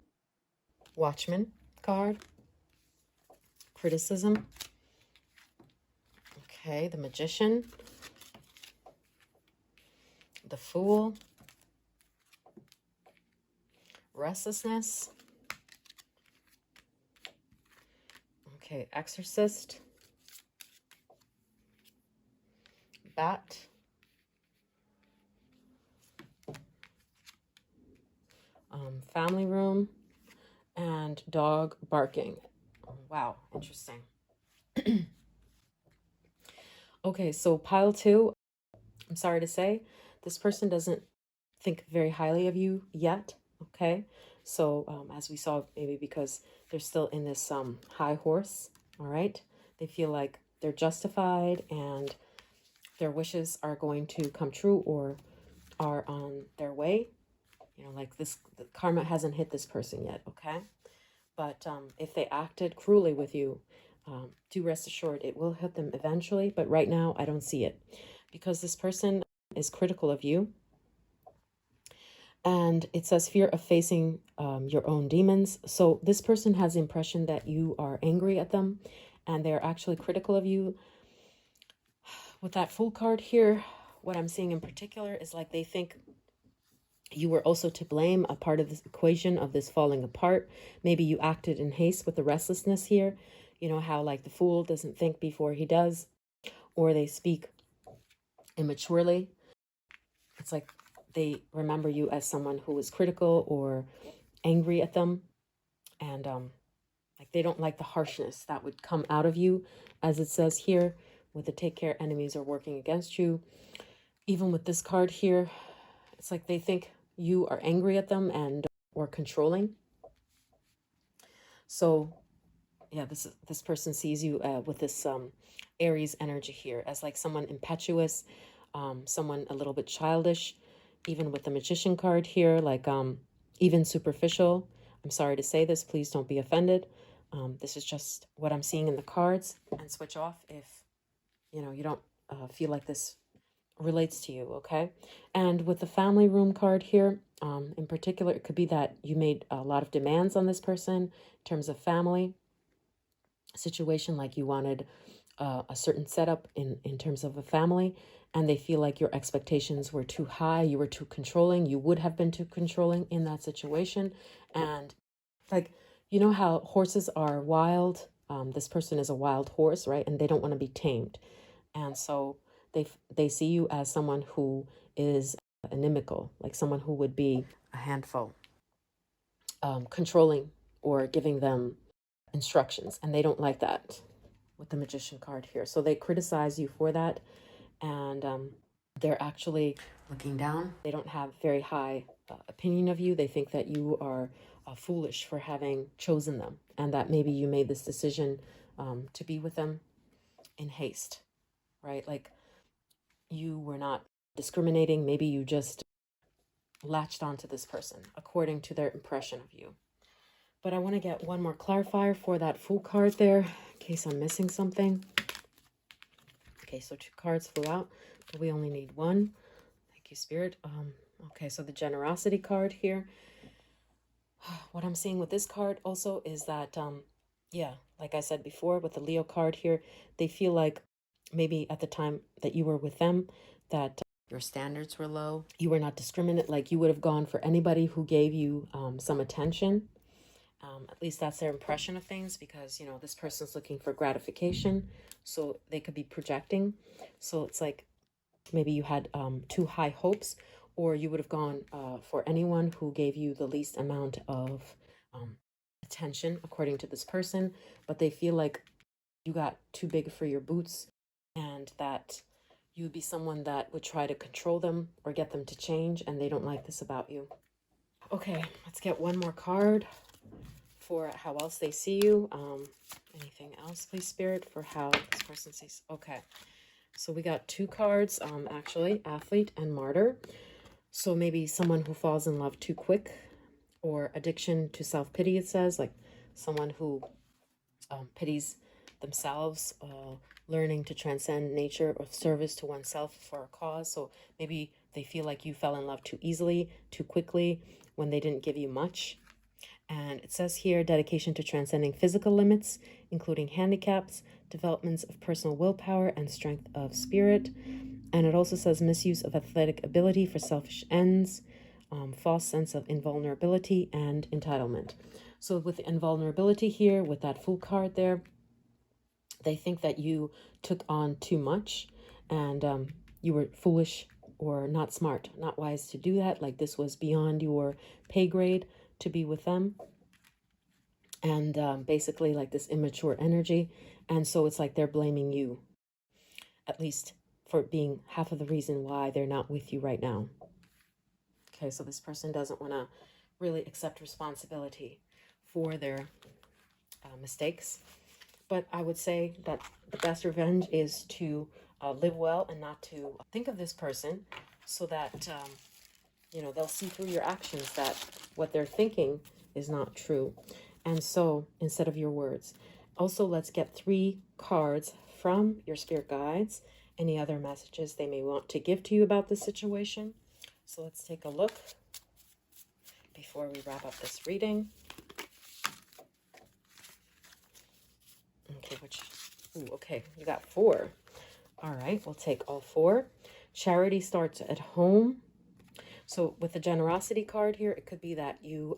Watchman card, criticism. Okay, the Magician, the Fool, restlessness. Okay, Exorcist, Bat, family room, and dog barking. Oh, wow, interesting. Okay, so pile 2, I'm sorry to say, this person doesn't think very highly of you yet, okay? So as we saw, maybe because they're still in this high horse, all right? They feel like they're justified and their wishes are going to come true or are on their way. You know, like this, the karma hasn't hit this person yet, okay? But if they acted cruelly with you, do rest assured it will hit them eventually. But right now, I don't see it, because this person is critical of you. And it says fear of facing your own demons. So this person has the impression that you are angry at them and they're actually critical of you. With that Fool card here, what I'm seeing in particular is like they think you were also to blame, a part of this equation of this falling apart. Maybe you acted in haste with the restlessness here. You know how like the fool doesn't think before he does, or they speak immaturely. It's like they remember you as someone who is critical or angry at them. And like they don't like the harshness that would come out of you, as it says here, with the take care enemies are working against you. Even with this card here, it's like they think you are angry at them and or controlling. So yeah, this person sees you with this Aries energy here as like someone impetuous, someone a little bit childish, even with the Magician card here, like even superficial. I'm sorry to say this, please don't be offended. This is just what I'm seeing in the cards, and switch off if you don't feel like this relates to you, okay? And with the family room card here, in particular, it could be that you made a lot of demands on this person in terms of family situation, like you wanted a certain setup in terms of a family, and they feel like your expectations were too high, you were too controlling, you would have been too controlling in that situation. And like, you know how horses are wild? This person is a wild horse, right? And they don't want to be tamed. And so they see you as someone who is inimical, like someone who would be a handful, controlling or giving them instructions, and they don't like that with the Magician card here. So they criticize you for that, and they're actually looking down. They don't have very high opinion of you. They think that you are foolish for having chosen them, and that maybe you made this decision to be with them in haste, right? Like you were not discriminating. Maybe you just latched onto this person according to their impression of you. But I want to get one more clarifier for that Fool card there, in case I'm missing something. Okay, so 2 cards flew out, but we only need 1. Thank you, Spirit. Okay, so the Generosity card here. What I'm seeing with this card also is that, yeah, like I said before, with the Leo card here, they feel like maybe at the time that you were with them, that your standards were low. You were not discriminate, like you would have gone for anybody who gave you some attention. At least that's their impression of things, because, this person's looking for gratification. So they could be projecting. So it's like maybe you had too high hopes, or you would have gone for anyone who gave you the least amount of attention, according to this person. But they feel like you got too big for your boots, and that you would be someone that would try to control them or get them to change, and they don't like this about you. Okay, let's get one more card for how else they see you. Anything else, please, Spirit, for how this person sees? Okay, so we got 2 cards, actually, Athlete and Martyr. So maybe someone who falls in love too quick, or addiction to self-pity, it says, like someone who pities themselves, learning to transcend nature of service to oneself for a cause. So maybe they feel like you fell in love too easily, too quickly, when they didn't give you much. And it says here, dedication to transcending physical limits, including handicaps, developments of personal willpower and strength of spirit. And it also says misuse of athletic ability for selfish ends, false sense of invulnerability and entitlement. So with the invulnerability here, with that Fool card there, they think that you took on too much, and you were foolish or not smart, not wise to do that. Like this was beyond your pay grade to be with them. And basically like this immature energy. And so it's like they're blaming you, at least for being half of the reason why they're not with you right now. Okay, so this person doesn't want to really accept responsibility for their mistakes. But I would say that the best revenge is to live well and not to think of this person, so that, they'll see through your actions that what they're thinking is not true. And so instead of your words. Also, let's get 3 cards from your spirit guides. Any other messages they may want to give to you about this situation. So let's take a look before we wrap up this reading. Okay, okay, you got 4. All right, we'll take all 4. Charity starts at home. So with the Generosity card here, it could be that you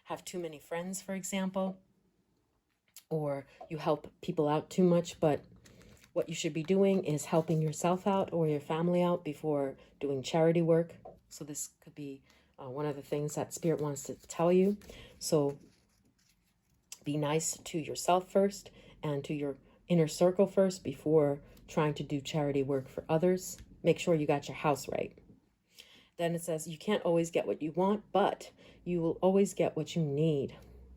have too many friends, for example, or you help people out too much, but what you should be doing is helping yourself out or your family out before doing charity work. So this could be one of the things that Spirit wants to tell you. So be nice to yourself first and to your inner circle first before trying to do charity work for others. Make sure you got your house right. Then it says, you can't always get what you want, but you will always get what you need.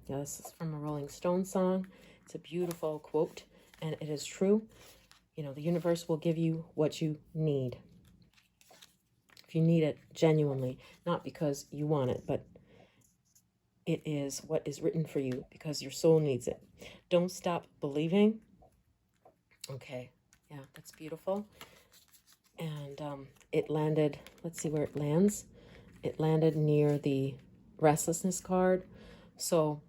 Now, this is from a Rolling Stone song. It's a beautiful quote, and it is true. You know, the universe will give you what you need. If you need it genuinely, not because you want it, but it is what is written for you because your soul needs it. Don't stop believing. Okay, yeah, that's beautiful. And it landed, let's see where it lands. It landed near the restlessness card. So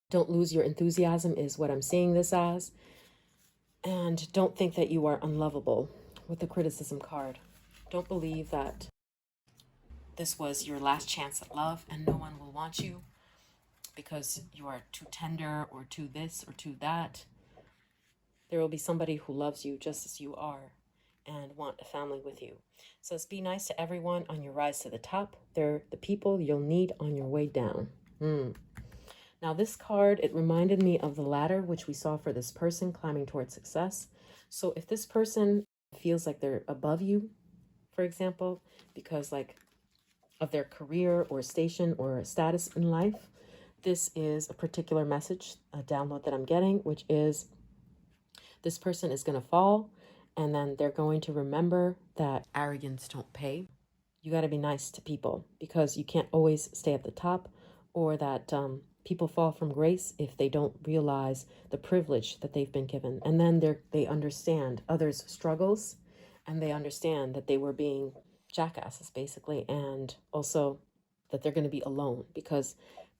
don't lose your enthusiasm is what I'm seeing this as. And don't think that you are unlovable with the criticism card. Don't believe that this was your last chance at love and no one will want you because you are too tender or too this or too that. There will be somebody who loves you just as you are and want a family with you. It says, be nice to everyone on your rise to the top. They're the people you'll need on your way down. Now this card, it reminded me of the ladder, which we saw for this person climbing towards success. So if this person feels like they're above you, for example, because like of their career or station or status in life, this is a particular message, a download that I'm getting, which is this person is going to fall and then they're going to remember that arrogance don't pay. You got to be nice to people because you can't always stay at the top, or that people fall from grace if they don't realize the privilege that they've been given. And then they understand others' struggles and they understand that they were being jackasses basically, and also that they're going to be alone because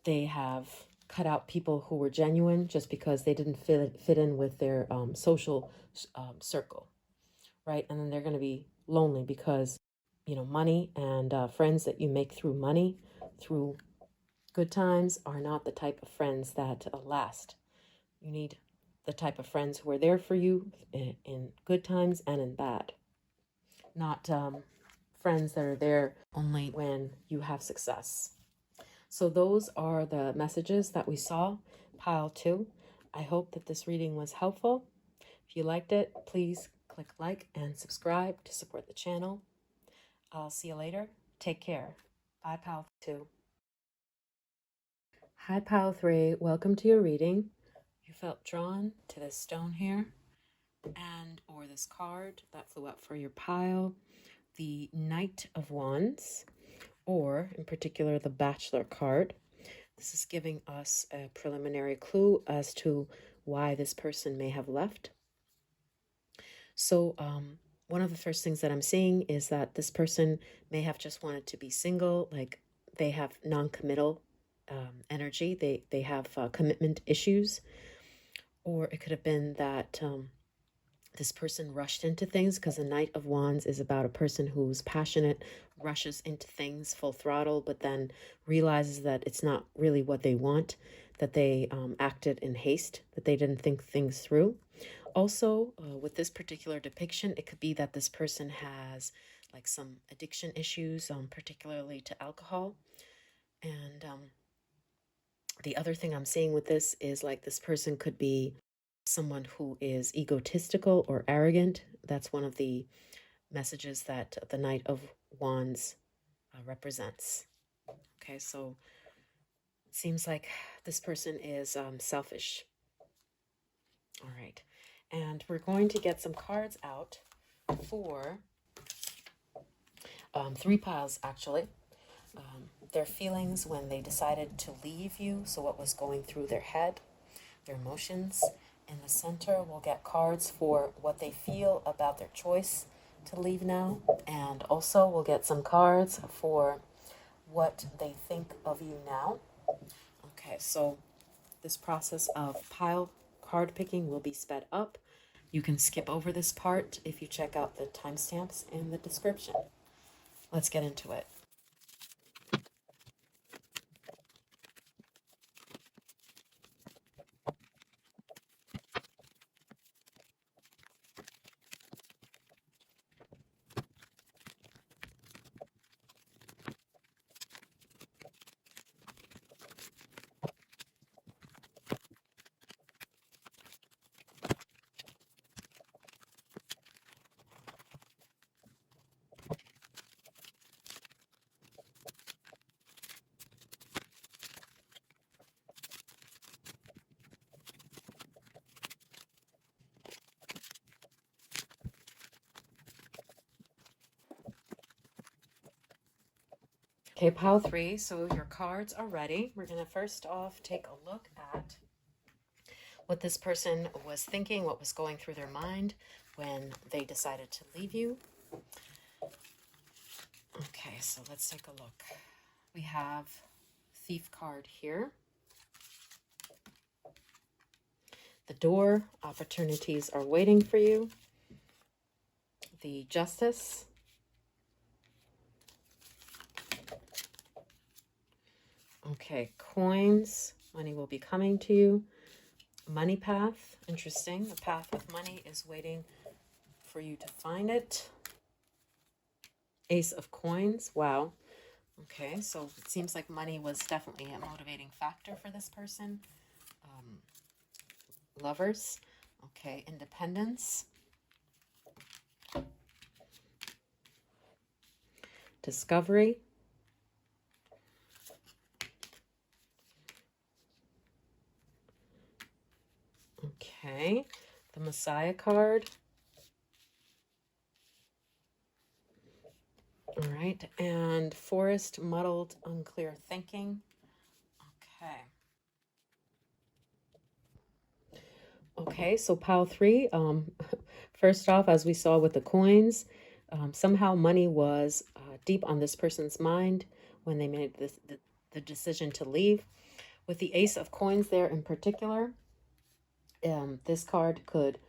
they have cut out people who were genuine just because they didn't fit in with their social circle, right? And then they're going to be lonely because, you know, money and friends that you make through money, through good times, are not the type of friends that last. You need the type of friends who are there for you in good times and in bad, not friends that are there only when you have success. So those are the messages that we saw, pile 2. I hope that this reading was helpful. If you liked it, please click like and subscribe to support the channel. I'll see you later. Take care. Bye, pile 2. Hi, pile 3. Welcome to your reading. You felt drawn to this stone here and or this card that flew up for your pile, the Knight of Wands, or in particular the Bachelor card. This is giving us a preliminary clue as to why this person may have left. So one of the first things that I'm seeing is that this person may have just wanted to be single, like they have non-committal energy. They have commitment issues. Or it could have been that this person rushed into things, because the Knight of Wands is about a person who's passionate, rushes into things full throttle, but then realizes that it's not really what they want, that they acted in haste, that they didn't think things through. Also, with this particular depiction, it could be that this person has like some addiction issues, particularly to alcohol. And the other thing I'm seeing with this is like this person could be someone who is egotistical or arrogant. That's one of the messages that the Knight of Wands represents. Okay, so it seems like this person is selfish. All right, and we're going to get some cards out for 3 piles actually. Their feelings when they decided to leave you, so what was going through their head, their emotions. In the center, we'll get cards for what they feel about their choice to leave now. And also we'll get some cards for what they think of you now. Okay, so this process of pile card picking will be sped up. You can skip over this part if you check out the timestamps in the description. Let's get into it. Okay, pile 3. So your cards are ready. We're going to first off take a look at what this person was thinking, what was going through their mind when they decided to leave you. Okay, so let's take a look. We have Thief card here. The Door, opportunities are waiting for you. The Justice. Okay, Coins, money will be coming to you. Money Path, interesting. The path of money is waiting for you to find it. Ace of Coins, wow. Okay, so it seems like money was definitely a motivating factor for this person. Lovers, okay. Independence. Discovery. Okay, the Messiah card. All right, and Forest, muddled, unclear thinking. Okay. Okay, so pile 3. First off, as we saw with the coins, somehow money was deep on this person's mind when they made the decision to leave. With the Ace of Coins there in particular, this card could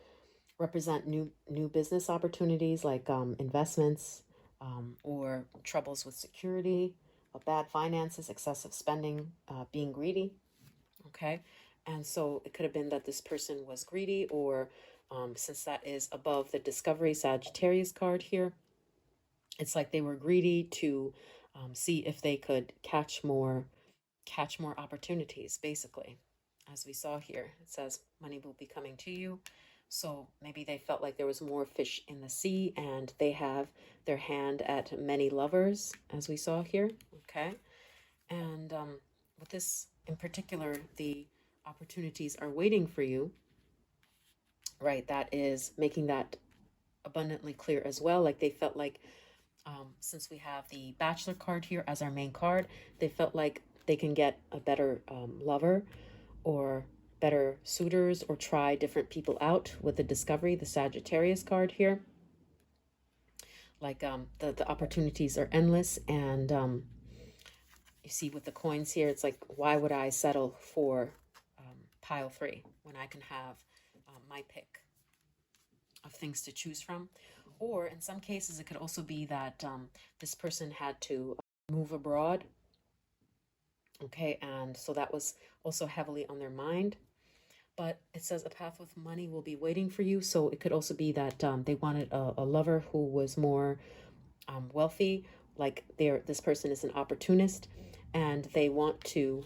represent new business opportunities like investments or troubles with security, bad finances, excessive spending, being greedy. Okay, and so it could have been that this person was greedy, or since that is above the Discovery Sagittarius card here, it's like they were greedy to see if they could catch more opportunities, basically. As we saw here, it says money will be coming to you. So maybe they felt like there was more fish in the sea and they have their hand at many lovers, as we saw here. Okay. And with this in particular, the opportunities are waiting for you, right? That is making that abundantly clear as well. Like they felt like, since we have the Bachelor card here as our main card, they felt like they can get a better lover or better suitors or try different people out with the Discovery, the Sagittarius card here. Like the opportunities are endless, and you see with the coins here, it's like, why would I settle for pile 3 when I can have my pick of things to choose from? Or in some cases, it could also be that this person had to move abroad. Okay, and so that was also heavily on their mind. But it says a path with money will be waiting for you. So it could also be that they wanted a lover who was more wealthy. Like this person is an opportunist, and they want to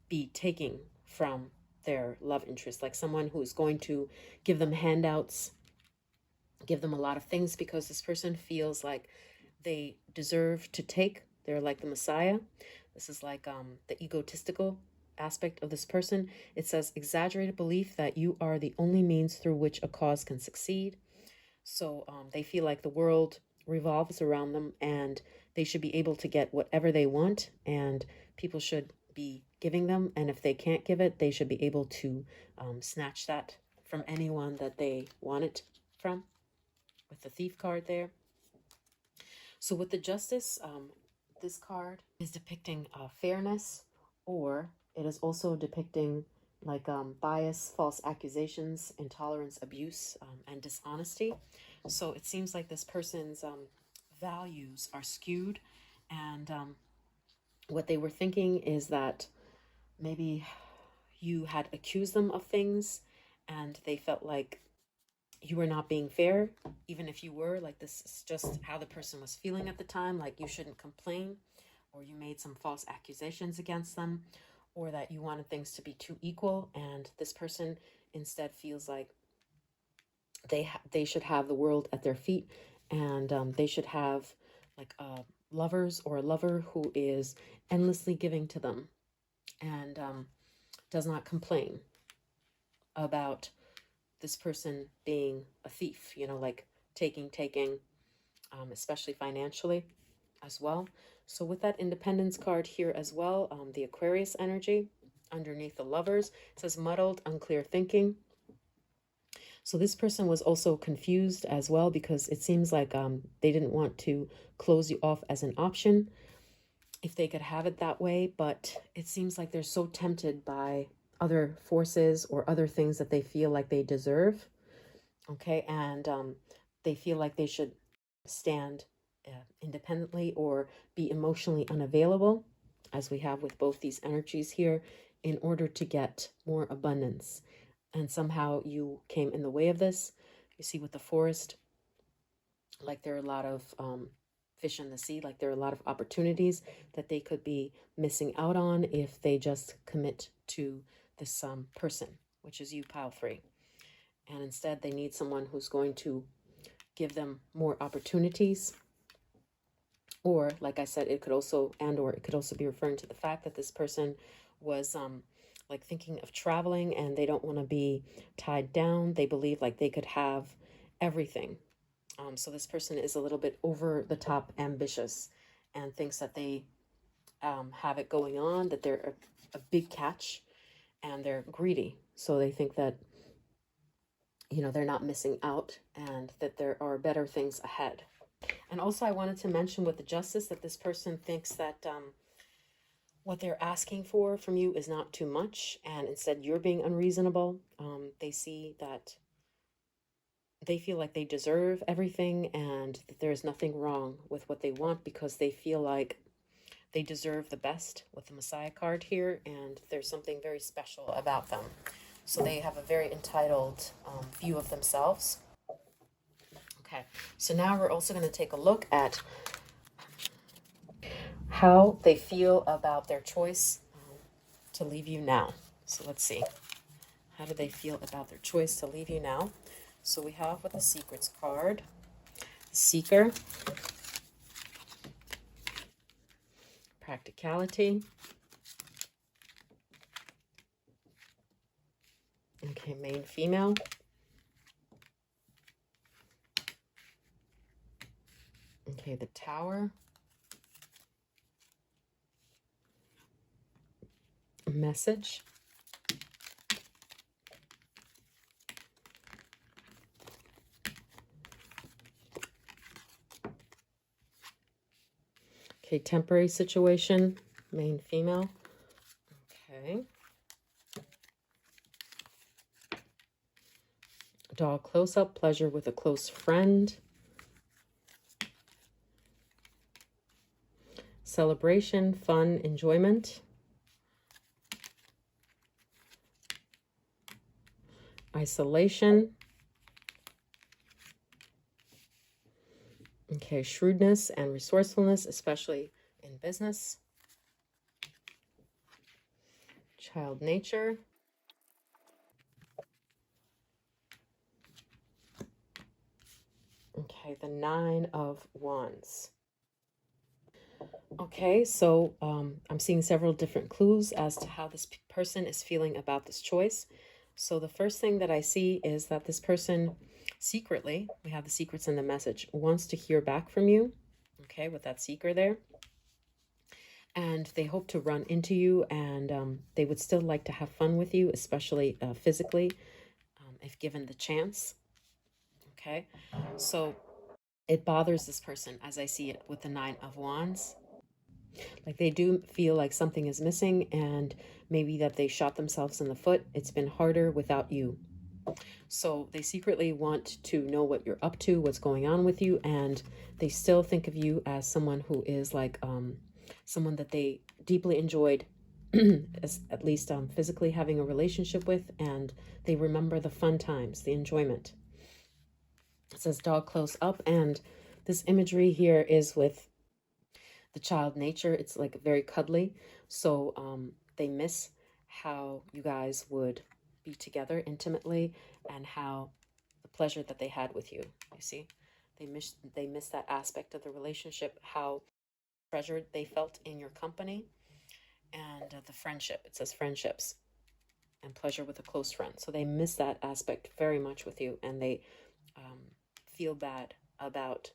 be taking from their love interest, like someone who is going to give them handouts, give them a lot of things, because this person feels like they deserve to take. They're like the Messiah. This is like the egotistical aspect of this person. It says exaggerated belief that you are the only means through which a cause can succeed. So they feel like the world revolves around them and they should be able to get whatever they want, and people should be giving them. And if they can't give it, they should be able to snatch that from anyone that they want it from, with the Thief card there. So with the Justice, this card is depicting fairness, or it is also depicting like bias, false accusations, intolerance, abuse, and dishonesty. So it seems like this person's values are skewed, and what they were thinking is that maybe you had accused them of things and they felt like you were not being fair, even if you were. Like, this is just how the person was feeling at the time, like you shouldn't complain, or you made some false accusations against them, or that you wanted things to be too equal, and this person instead feels like they should have the world at their feet, and they should have like lovers or a lover who is endlessly giving to them, and does not complain about this person being a thief, like taking, especially financially. as well. So with that Independence card here as well, the Aquarius energy underneath the Lovers, it says muddled, unclear thinking. So this person was also confused as well, because it seems like they didn't want to close you off as an option if they could have it that way, but it seems like they're so tempted by other forces or other things that they feel like they deserve. Okay, and they feel like they should stand independently or be emotionally unavailable, as we have with both these energies here, in order to get more abundance. And somehow you came in the way of this. You see with the Forest, like there are a lot of fish in the sea, like there are a lot of opportunities that they could be missing out on if they just commit to this person, which is you, pile 3. And instead they need someone who's going to give them more opportunities. Or like I said, it could also, and or it could also be referring to the fact that this person was like thinking of traveling, and they don't want to be tied down. They believe like they could have everything. So this person is a little bit over the top ambitious and thinks that they have it going on, that they're a big catch, and they're greedy. So they think that, you know, they're not missing out and that there are better things ahead. And also I wanted to mention with the Justice that this person thinks that what they're asking for from you is not too much, and instead you're being unreasonable. They see that they feel like they deserve everything and that there's nothing wrong with what they want, because they feel like they deserve the best with the Messiah card here, and there's something very special about them. So they have a very entitled view of themselves. Okay, so now we're also going to take a look at how they feel about their choice to leave you now. So let's see. How do they feel about their choice to leave you now? So we have with the Secrets card, the Seeker, Practicality. Okay, Main Female. Okay, the Tower. Message. Okay, Temporary Situation, Main Female. Okay. Dog Close-Up, Pleasure with a Close Friend. Celebration, Fun, Enjoyment. Isolation. Okay, Shrewdness and Resourcefulness, especially in business. Child Nature. Okay, the 9 of Wands. Okay, so I'm seeing several different clues as to how this person is feeling about this choice. So the first thing that I see is that this person secretly, we have the secrets in the message, wants to hear back from you. Okay, with that seeker there. And they hope to run into you, and they would still like to have fun with you, especially physically, if given the chance. Okay, so it bothers this person as I see it with the 9 of Wands. Like they do feel like something is missing, and maybe that they shot themselves in the foot. It's been harder without you. So they secretly want to know what you're up to, what's going on with you, and they still think of you as someone who is like someone that they deeply enjoyed, as, at least physically having a relationship with, and they remember the fun times, the enjoyment. It says dog close up, and this imagery here is with the child nature. It's like very cuddly. So they miss how you guys would be together intimately and how the pleasure that they had with you. You see, they miss that aspect of the relationship, how treasured they felt in your company, and the friendship. It says friendships and pleasure with a close friend. So they miss that aspect very much with you, and they feel bad about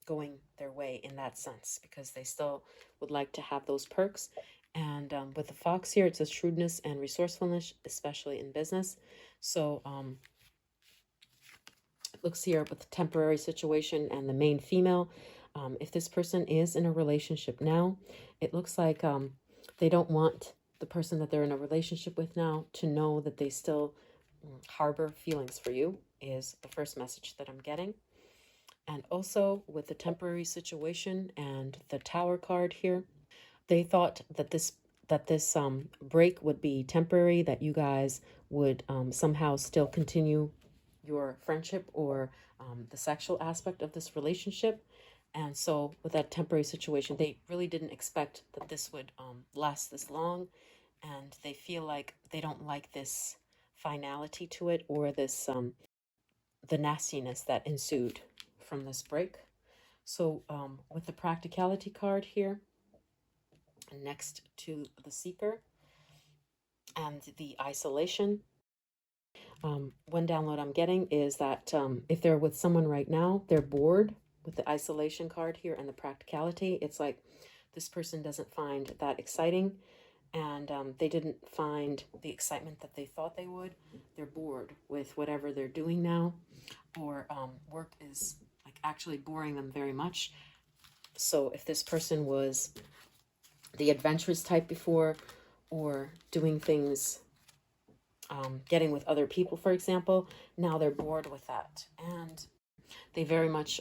going their way in that sense, because they still would like to have those perks. And with the fox here, it says shrewdness and resourcefulness, especially in business. So it looks here with the temporary situation and the main female. If this person is in a relationship now, it looks like they don't want the person that they're in a relationship with now to know that they still harbor feelings for you, is the first message that I'm getting. And also with the temporary situation and the Tower card here, they thought that this break would be temporary, that you guys would somehow still continue your friendship or the sexual aspect of this relationship. And so with that temporary situation, they really didn't expect that this would last this long. And they feel like they don't like this finality to it, or this the nastiness that ensued from this break. So with the practicality card here, next to the seeker and the isolation, one download I'm getting is that if they're with someone right now, they're bored with the isolation card here and the practicality. It's like this person doesn't find that exciting, and they didn't find the excitement that they thought they would. They're bored with whatever they're doing now, or work is like actually boring them very much. So if this person was the adventurous type before, or doing things, getting with other people, for example, now they're bored with that. And they very much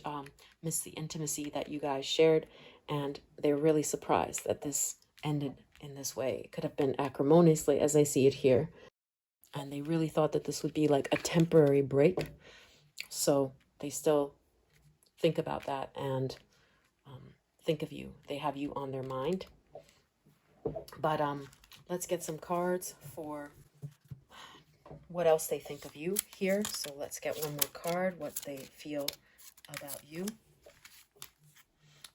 miss the intimacy that you guys shared. And they're really surprised that this ended in this way. It could have been acrimoniously, as I see it here. And they really thought that this would be like a temporary break. So they still think about that and think of you. They have you on their mind. But let's get some cards for what else they think of you here. So let's get one more card, what they feel about you.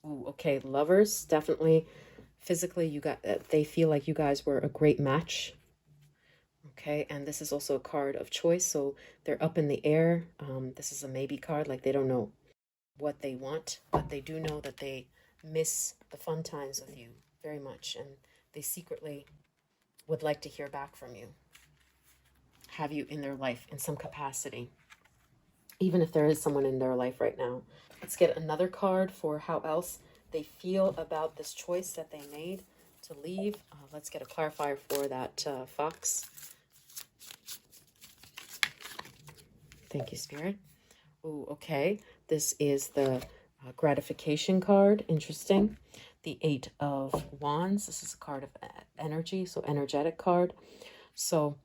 Ooh, okay, lovers, definitely physically you got they feel like you guys were a great match. Okay, and this is also a card of choice, so they're up in the air. This is a maybe card, like they don't know what they want, but they do know that they miss the fun times with you very much, and they secretly would like to hear back from you, have you in their life in some capacity, even if there is someone in their life right now. Let's get another card for how else they feel about this choice that they made to leave. Let's get a clarifier for that fox. Thank you, Spirit. Ooh, okay. This is the gratification card. Interesting. The 8 of Wands. This is a card of energy, so energetic card. So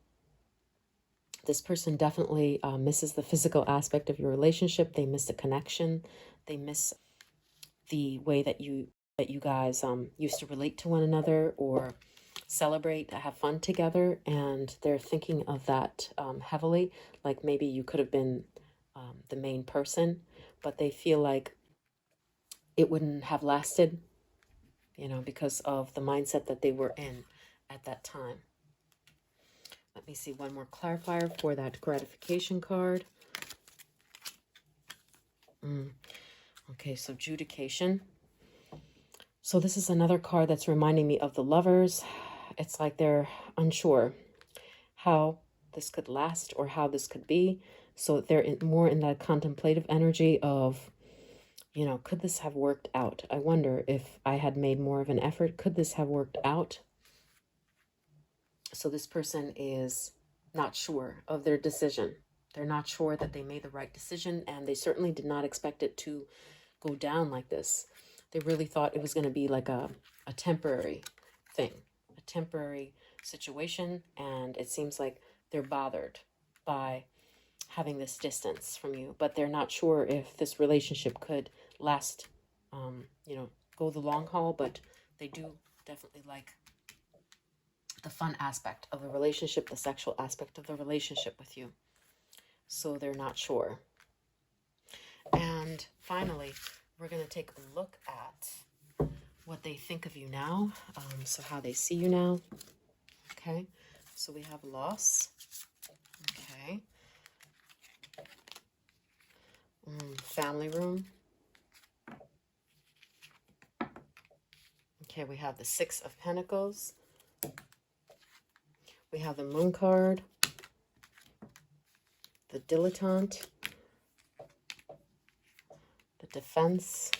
this person definitely misses the physical aspect of your relationship. They miss the connection. They miss the way that you guys used to relate to one another, or celebrate, have fun together. And they're thinking of that heavily. Like maybe you could have been the main person, but they feel like it wouldn't have lasted, you know, because of the mindset that they were in at that time. Let me see one more clarifier for that gratification card. Okay, so judication. So this is another card that's reminding me of the lovers. It's like they're unsure how this could last or how this could be. So they're more in that contemplative energy of, you know, could this have worked out? I wonder if I had made more of an effort, could this have worked out? So this person is not sure of their decision. They're not sure that they made the right decision, and they certainly did not expect it to go down like this. They really thought it was going to be like a temporary thing, a temporary situation, and it seems like they're bothered by having this distance from you, but they're not sure if this relationship could last, you know, go the long haul. But they do definitely like the fun aspect of the relationship, the sexual aspect of the relationship with you. So they're not sure. And finally, we're going to take a look at what they think of you now. So how they see you now. Okay. So we have loss. Okay. Family room. Okay, we have the Six of Pentacles. We have the Moon card, the Dilettante, the Defense,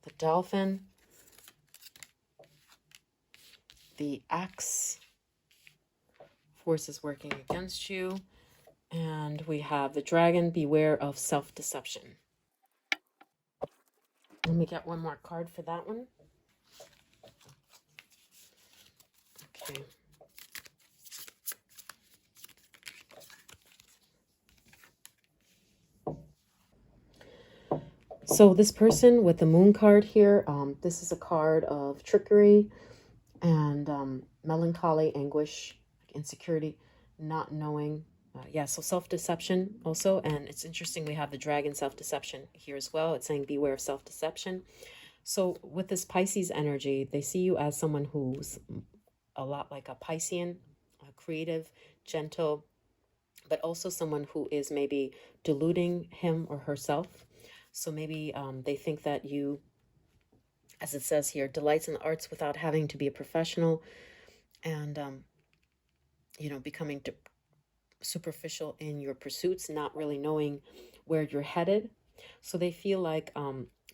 the Dolphin, the Axe, forces working against you, and we have the Dragon, beware of self-deception. Let me get one more card for that one. Okay. So this person with the Moon card here, this is a card of trickery and melancholy, anguish, insecurity, not knowing. Yeah, so self-deception also. And it's interesting, we have the Dragon, self-deception here as well. It's saying beware of self-deception. So with this Pisces energy, they see you as someone who's a lot like a Piscean, creative, gentle, but also someone who is maybe deluding him or herself. So maybe they think that you, as it says here, delights in the arts without having to be a professional, and, you know, becoming superficial in your pursuits, not really knowing where you're headed. So they feel like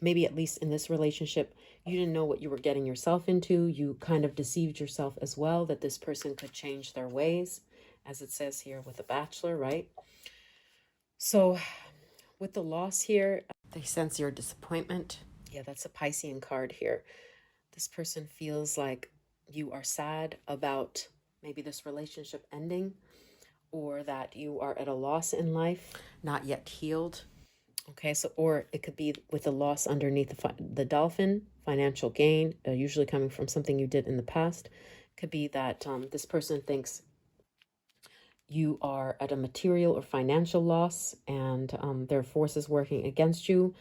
maybe at least in this relationship, you didn't know what you were getting yourself into. You kind of deceived yourself as well, that this person could change their ways, as it says here with the Bachelor, right? So with the loss here, they sense your disappointment. Yeah, that's a Piscean card here. This person feels like you are sad about maybe this relationship ending, or that you are at a loss in life, not yet healed. Okay, so, or it could be with the loss underneath the Dolphin, financial gain, usually coming from something you did in the past. Could be that this person thinks you are at a material or financial loss, and there are forces working against you,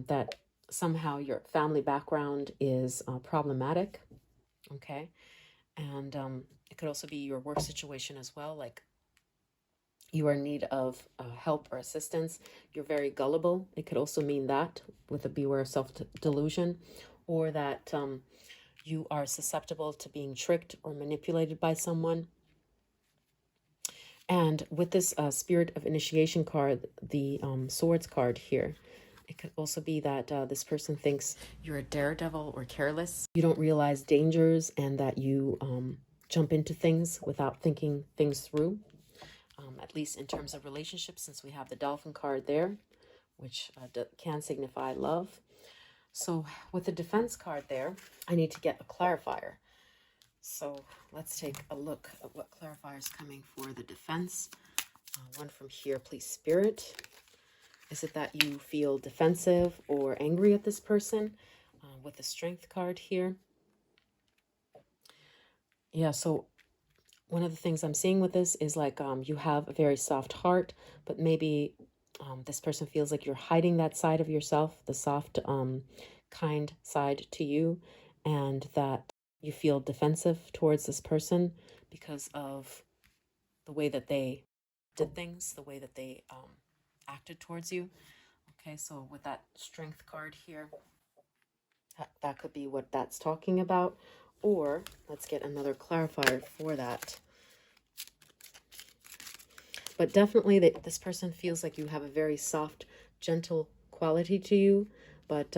that somehow your family background is problematic. Okay, and it could also be your work situation as well, like you are in need of help or assistance. You're very gullible. It could also mean that, with a beware of self-delusion, or that you are susceptible to being tricked or manipulated by someone. And with this Spirit of Initiation card, the Swords card here, it could also be that this person thinks you're a daredevil or careless. You don't realize dangers, and that you jump into things without thinking things through. At least in terms of relationships, since we have the Dolphin card there, which can signify love. So with the Defense card there, I need to get a clarifier. So let's take a look at what clarifier is coming for the Defense. One from here, please, Spirit. Is it that you feel defensive or angry at this person? With the Strength card here. Yeah, so one of the things I'm seeing with this is like you have a very soft heart, but maybe this person feels like you're hiding that side of yourself, the soft, kind side to you, and that you feel defensive towards this person because of the way that they did things, the way that they acted towards you. Okay, so with that Strength card here, that could be what that's talking about. Or let's get another clarifier for that. But definitely this person feels like you have a very soft, gentle quality to you. But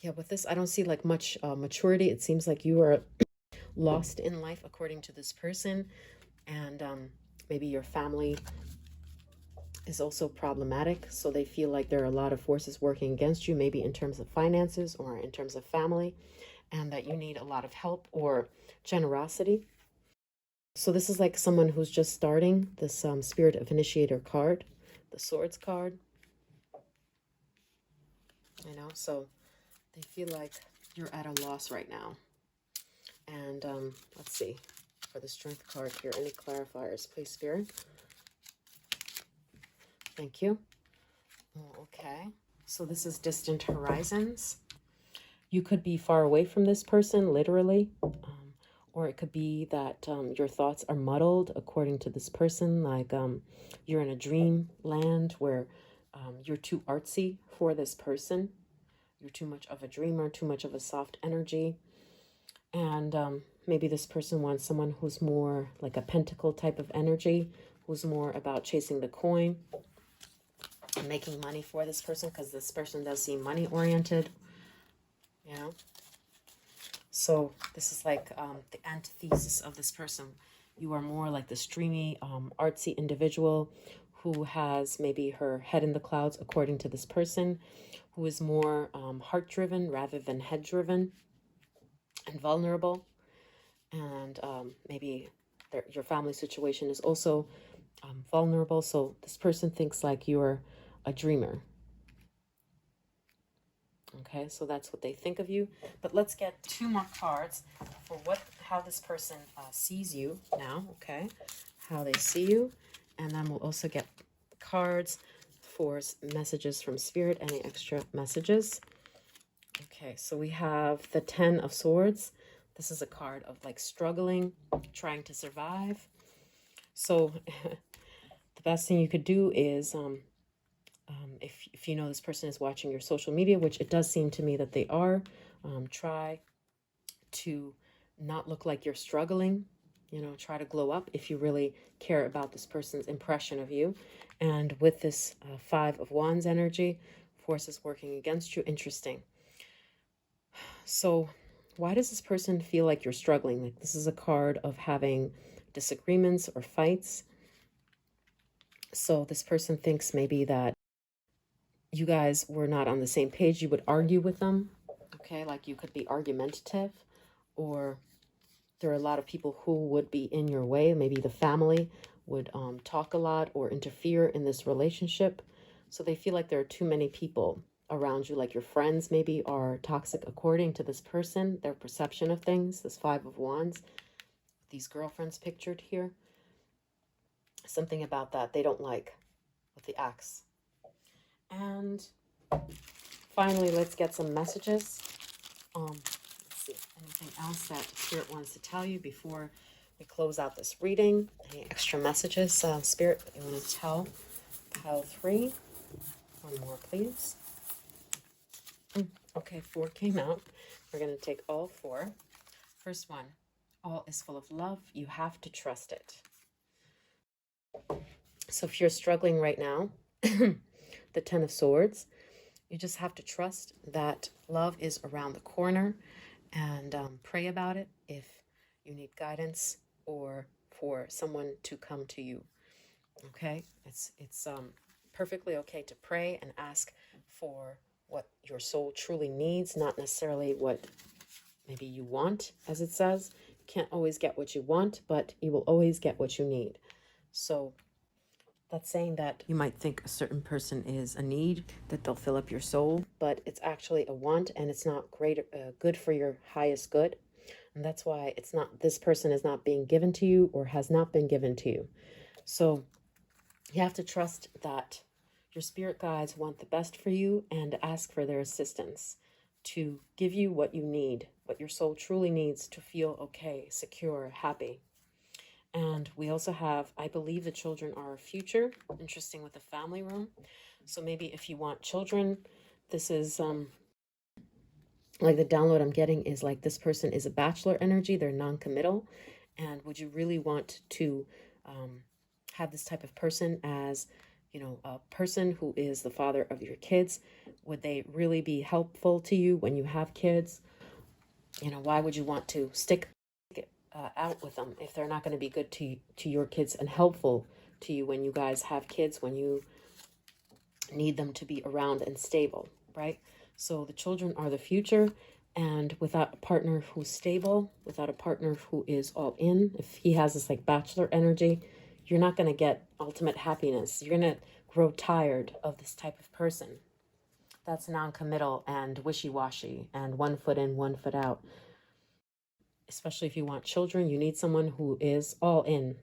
yeah, with this, I don't see like much maturity. It seems like you are lost in life according to this person. And maybe your family is also problematic. So they feel like there are a lot of forces working against you, maybe in terms of finances or in terms of family, and that you need a lot of help or generosity. So this is like someone who's just starting this Spirit of Initiator card, the Swords card. You know, so they feel like you're at a loss right now. And let's see, for the Strength card here, any clarifiers, please, Spirit? Thank you. Okay, so this is Distant Horizons. You could be far away from this person, literally. Or it could be that your thoughts are muddled according to this person, like you're in a dream land where you're too artsy for this person. you're too much of a dreamer, too much of a soft energy. And maybe this person wants someone who's more like a pentacle type of energy, who's more about chasing the coin and making money for this person, because this person does seem money oriented, you know. So this is like the antithesis of this person. You are more like the streamy, artsy individual who has maybe her head in the clouds, according to this person, who is more heart-driven rather than head-driven and vulnerable. And maybe your family situation is also vulnerable. So this person thinks like you're a dreamer. Okay, so that's what they think of you. But let's get 2 more cards for how this person sees you now, okay? How they see you. And then we'll also get cards for messages from Spirit, any extra messages. Okay, so we have the 10 of Swords. This is a card of like struggling, trying to survive. So the best thing you could do is if you know this person is watching your social media, which it does seem to me that they are, try to not look like you're struggling. You know, try to glow up if you really care about this person's impression of you. And with this 5 of Wands energy, forces working against you. Interesting. So why does this person feel like you're struggling? Like this is a card of having disagreements or fights. So this person thinks maybe that you guys were not on the same page. You would argue with them, okay? Like you could be argumentative, or there are a lot of people who would be in your way. Maybe the family would talk a lot or interfere in this relationship. So they feel like there are too many people around you, like your friends maybe are toxic according to this person, their perception of things, this 5 of Wands, these girlfriends pictured here. Something about that they don't like with the axe. And finally, let's get some messages. Let's see, anything else that Spirit wants to tell you before we close out this reading? Any extra messages, Spirit, that you want to tell? Pile 3. One more, please. Okay, 4 came out. We're going to take all 4. First one, all is full of love. You have to trust it. So if you're struggling right now, the 10 of Swords, you just have to trust that love is around the corner, and pray about it if you need guidance or for someone to come to you. Okay, it's perfectly okay to pray and ask for what your soul truly needs, not necessarily what maybe you want. As it says, you can't always get what you want, but you will always get what you need. So that's saying that you might think a certain person is a need, that they'll fill up your soul, but it's actually a want, and it's not good for your highest good. And that's why it's not, this person is not being given to you or has not been given to you. So you have to trust that your spirit guides want the best for you, and ask for their assistance to give you what you need, what your soul truly needs to feel okay, secure, happy. And we also have, I believe the children are our future. Interesting with the family room. So maybe if you want children, this is like the download I'm getting is like this person is a bachelor energy. They're non-committal. And would you really want to have this type of person as, you know, a person who is the father of your kids? Would they really be helpful to you when you have kids? You know, why would you want to stick out with them if they're not going to be good to your kids and helpful to you when you guys have kids, when you need them to be around and stable, right? So the children are the future, and without a partner who's stable, without a partner who is all in, if he has this like bachelor energy, you're not going to get ultimate happiness. You're going to grow tired of this type of person that's non-committal and wishy-washy and 1 foot in, 1 foot out. Especially if you want children, you need someone who is all in.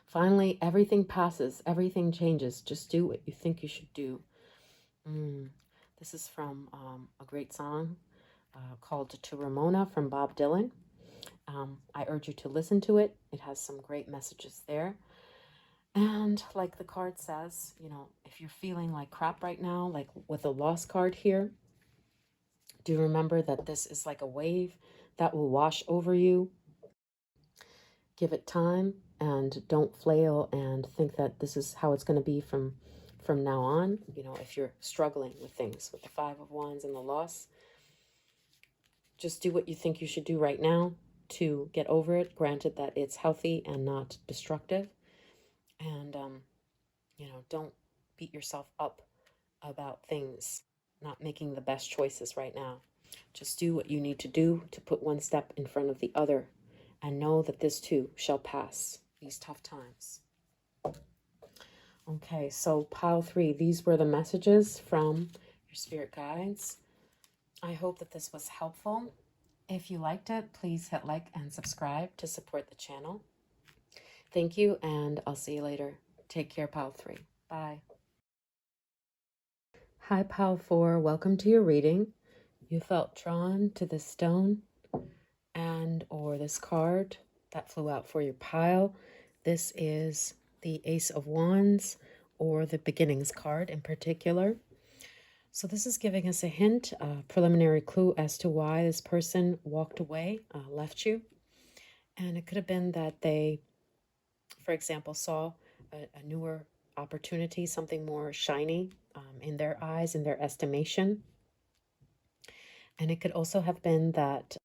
Finally, everything passes, everything changes. Just do what you think you should do. This is from a great song called To Ramona from Bob Dylan. I urge you to listen to it. It has some great messages there. And like the card says, you know, if you're feeling like crap right now, like with the lost card here, Do remember that this is like a wave that will wash over you. Give it time and don't flail and think that this is how it's going to be from now on. You know, if you're struggling with things with the Five of Wands and the loss, just do what you think you should do right now to get over it, granted that it's healthy and not destructive. And you know, don't beat yourself up about things not making the best choices right now. Just do what you need to do to put one step in front of the other and know that this too shall pass, these tough times. Okay, so pile 3, these were the messages from your spirit guides. I hope that this was helpful. If you liked it, please hit like and subscribe to support the channel. Thank you, and I'll see you later. Take care, pile 3. Bye. Hi, pile 4. Welcome to your reading. You felt drawn to this stone and or this card that flew out for your pile. This is the Ace of Wands, or the Beginnings card in particular. So this is giving us a hint, a preliminary clue as to why this person walked away, left you. And it could have been that they, for example, saw a newer opportunity, something more shiny in their eyes, in their estimation. And it could also have been that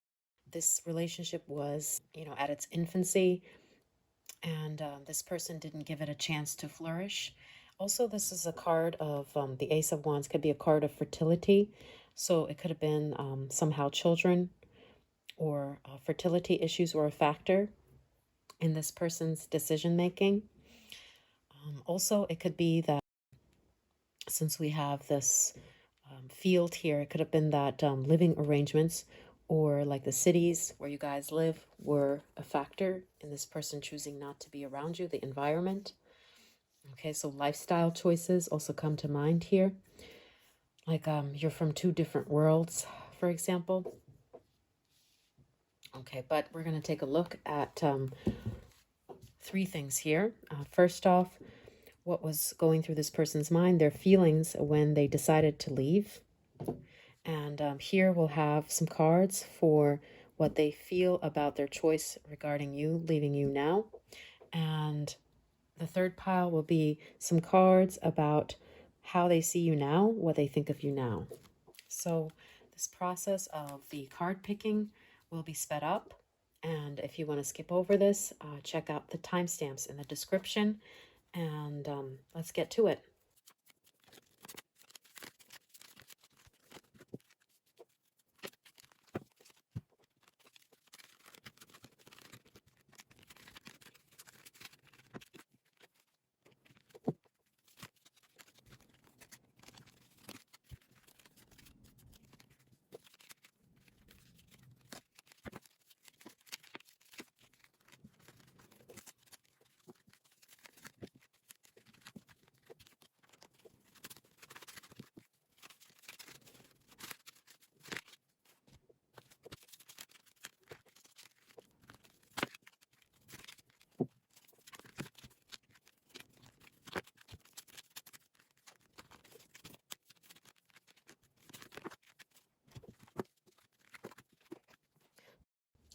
this relationship was, you know, at its infancy, and this person didn't give it a chance to flourish. Also, this is a card of the Ace of Wands, could be a card of fertility. So it could have been somehow children or fertility issues were a factor in this person's decision making. Also, it could be that since we have this field here, it could have been that living arrangements or like the cities where you guys live were a factor in this person choosing not to be around you, the environment. Okay, so lifestyle choices also come to mind here. Like you're from two different worlds, for example. Okay, but we're going to take a look at 3 things here. First off, what was going through this person's mind, their feelings when they decided to leave. And here we'll have some cards for what they feel about their choice regarding you, leaving you now. And the third pile will be some cards about how they see you now, what they think of you now. So this process of the card picking will be sped up. And if you want to skip over this, check out the timestamps in the description. And let's get to it.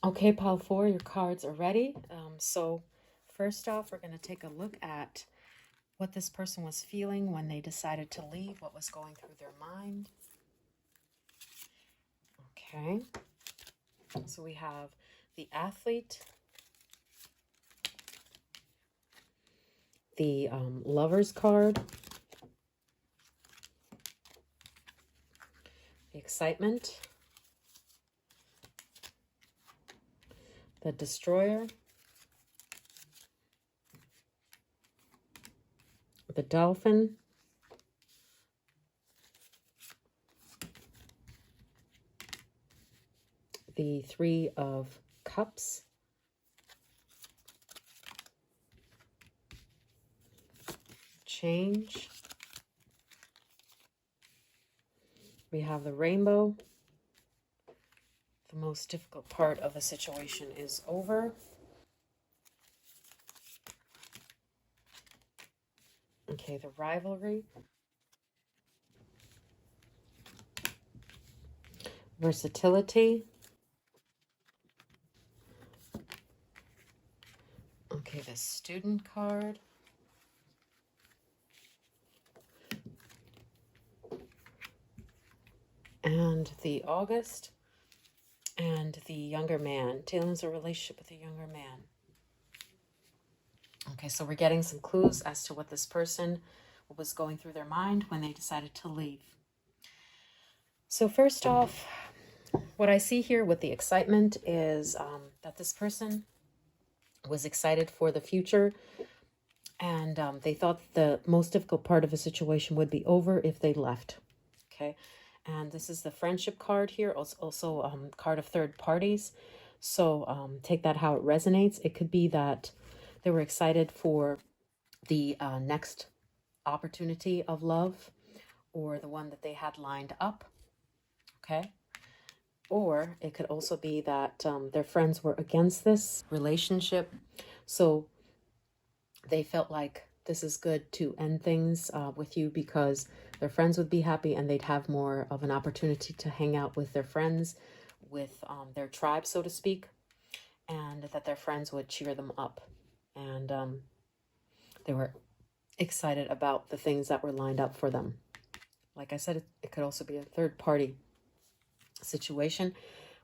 Okay, pile 4, your cards are ready. So first off, we're going to take a look at what this person was feeling when they decided to leave, what was going through their mind. Okay, so we have the Athlete, the Lovers card, the Excitement, the Destroyer, the Dolphin, the Three of Cups, Change. We have the Rainbow. The most difficult part of the situation is over. Okay, the Rivalry. versatility. Okay, the student card. And the August. And the younger man. Taylor's a relationship with a younger man. Okay, so we're getting some clues as to what this person was going through their mind when they decided to leave. So first off, what I see here with the excitement is that this person was excited for the future, and they thought the most difficult part of a situation would be over if they left. Okay, and this is the friendship card here, also card of third parties. So take that how it resonates. It could be that they were excited for the next opportunity of love, or the one that they had lined up. Okay, or it could also be that their friends were against this relationship, so they felt like this is good to end things with you, because their friends would be happy and they'd have more of an opportunity to hang out with their friends, with their tribe, so to speak, and that their friends would cheer them up. And they were excited about the things that were lined up for them. Like I said, it could also be a third party situation.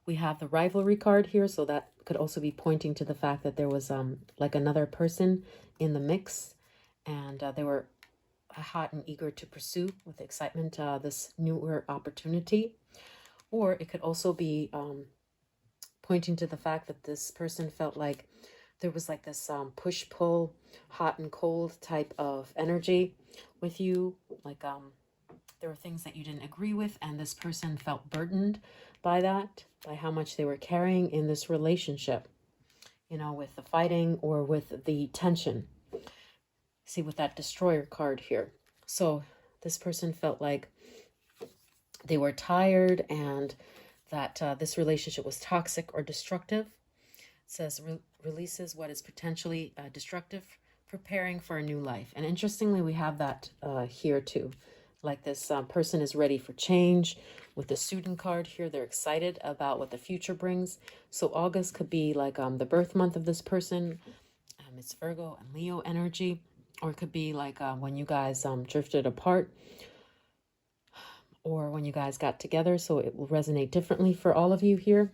We have the rivalry card here, so that could also be pointing to the fact that there was like another person in the mix, and they were hot and eager to pursue with excitement this newer opportunity. Or it could also be pointing to the fact that this person felt like there was like this push-pull, hot and cold type of energy with you, like there were things that you didn't agree with, and this person felt burdened by that, by how much they were carrying in this relationship, you know, with the fighting or with the tension. See, with that destroyer card here. So this person felt like they were tired, and that this relationship was toxic or destructive. It says releases what is potentially destructive, preparing for a new life. And interestingly, we have that here too. Like this person is ready for change. With the student card here, they're excited about what the future brings. So August could be like the birth month of this person. It's Virgo and Leo energy. Or it could be like when you guys drifted apart, or when you guys got together. So it will resonate differently for all of you here.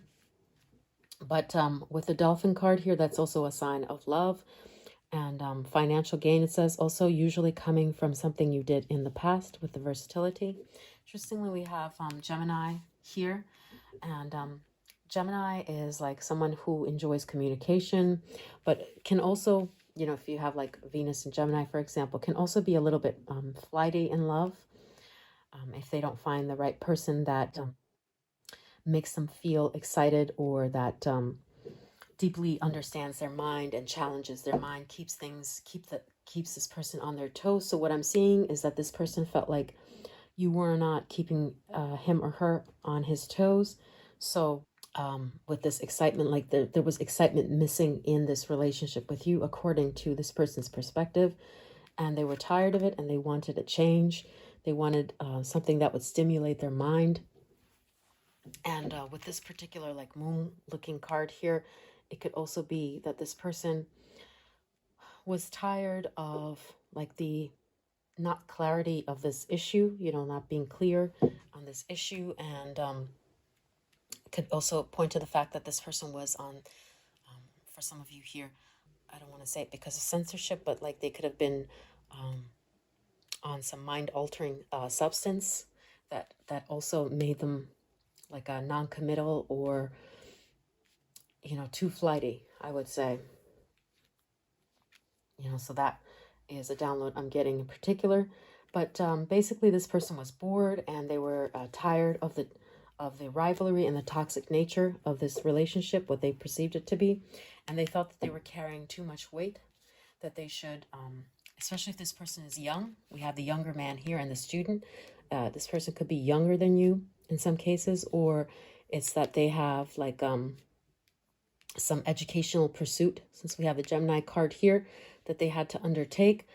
But with the dolphin card here, that's also a sign of love and financial gain. It says also usually coming from something you did in the past with the versatility. Interestingly, we have Gemini here, and Gemini is like someone who enjoys communication, but can also, you know, if you have like Venus and Gemini, for example, can also be a little bit flighty in love if they don't find the right person that makes them feel excited, or that deeply understands their mind and challenges their mind, keeps this person on their toes. So what I'm seeing is that this person felt like you were not keeping him or her on his toes. So with this excitement, like there was excitement missing in this relationship with you, according to this person's perspective, and they were tired of it and they wanted a change. They wanted something that would stimulate their mind. And with this particular like moon looking card here, it could also be that this person was tired of like the not clarity of this issue, you know, not being clear on this issue. And could also point to the fact that this person was on, for some of you here, I don't want to say it because of censorship, but like they could have been on some mind-altering substance that also made them like a non-committal, or, you know, too flighty, I would say. You know, so that is a download I'm getting in particular. But basically, this person was bored, and they were tired of the rivalry and the toxic nature of this relationship, what they perceived it to be, and they thought that they were carrying too much weight, that they should, especially if this person is young. We have the younger man here and the student. This person could be younger than you in some cases, or it's that they have like some educational pursuit, since we have the Gemini card here, that they had to undertake.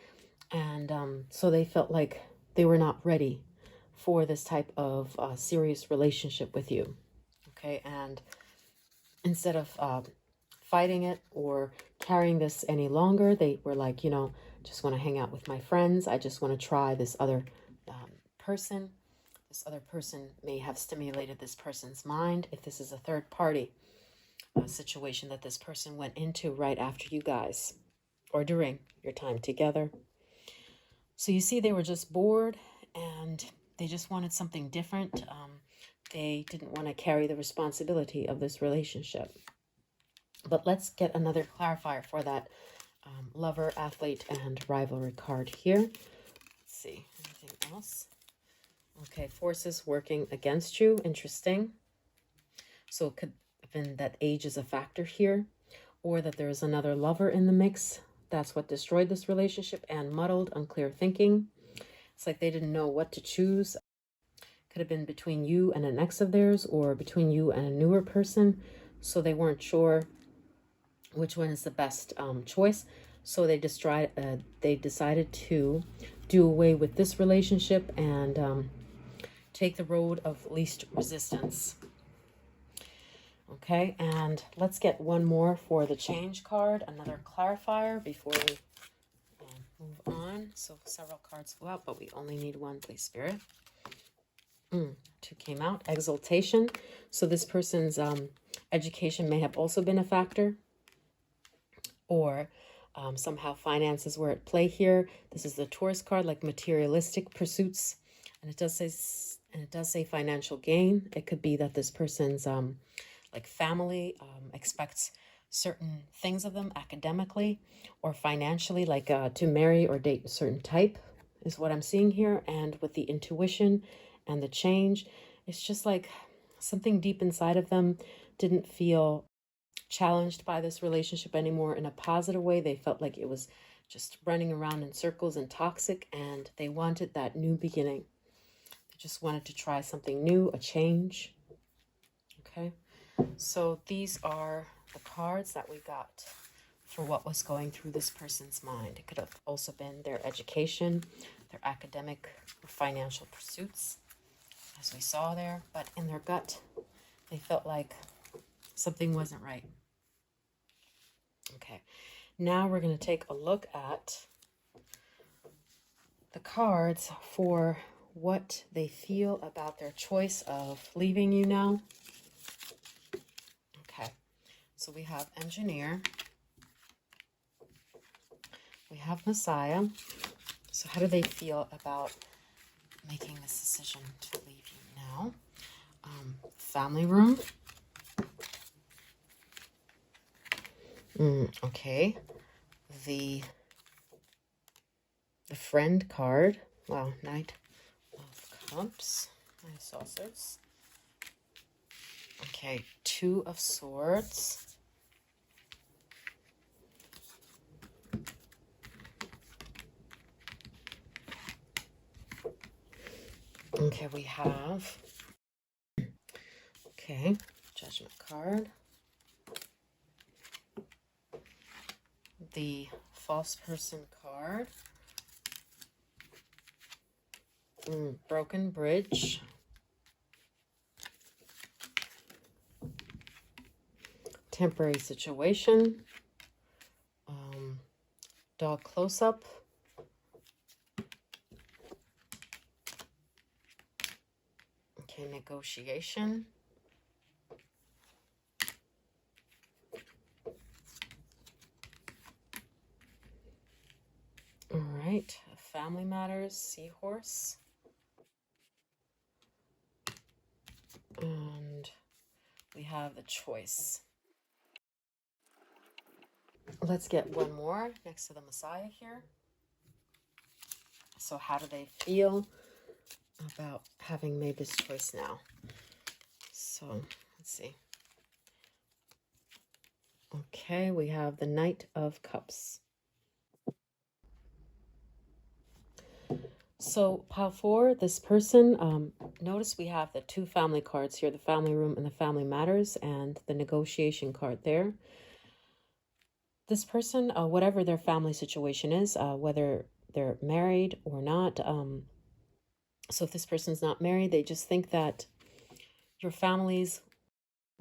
And so they felt like they were not ready for this type of serious relationship with you. Okay, and instead of fighting it or carrying this any longer, they were like, you know, just want to hang out with my friends. I just want to try this other person. This other person may have stimulated this person's mind. If this is a third party situation that this person went into right after you guys or during your time together. So you see, they were just bored and they just wanted something different. They didn't want to carry the responsibility of this relationship. But let's get another clarifier for that lover, athlete, and rivalry card here. Let's see, anything else? Okay, forces working against you. Interesting. So it could have been that age is a factor here, or that there is another lover in the mix. That's what destroyed this relationship, and muddled, unclear thinking. It's like they didn't know what to choose. Could have been between you and an ex of theirs, or between you and a newer person. So they weren't sure which one is the best choice. So they decided to do away with this relationship and take the road of least resistance. Okay, and let's get one more for the change card, another clarifier before we move on. So several cards go out, but we only need one, please, Spirit. Two came out. Exaltation. So this person's education may have also been a factor, or somehow finances were at play here. This is the Taurus card, like materialistic pursuits, and it does say financial gain. It could be that this person's like family expects certain things of them academically or financially, like to marry or date a certain type is what I'm seeing here. And with the intuition and the change, it's just like something deep inside of them didn't feel challenged by this relationship anymore in a positive way. They felt like it was just running around in circles and toxic, and they wanted that new beginning. They just wanted to try something new, a change. Okay, so these are the cards that we got for what was going through this person's mind. It could have also been their education, their academic or financial pursuits, as we saw there, but in their gut, they felt like something wasn't right. Okay, now we're going to take a look at the cards for what they feel about their choice of leaving you now. Okay, so we have Engineer. We have Messiah. So how do they feel about making this decision to leave you now? Family Room. Okay. The Friend card. Wow, Knight of Cups. Nine of Saucers. Okay, Two of Swords. Okay, we have, okay, Judgment card. The False Person card. Broken Bridge. Temporary Situation. Dog Close-Up. Okay, Negotiation. All right, Family Matters, Seahorse. And we have the Choice. Let's get one more next to the Messiah here. So how do they feel about having made this choice now? So let's see. Okay, we have the Knight of Cups. So pile 4, this person, notice we have the two family cards here, the Family Room and the Family Matters, and the Negotiation card there. This person, whatever their family situation is, whether they're married or not, so if this person's not married, they just think that your families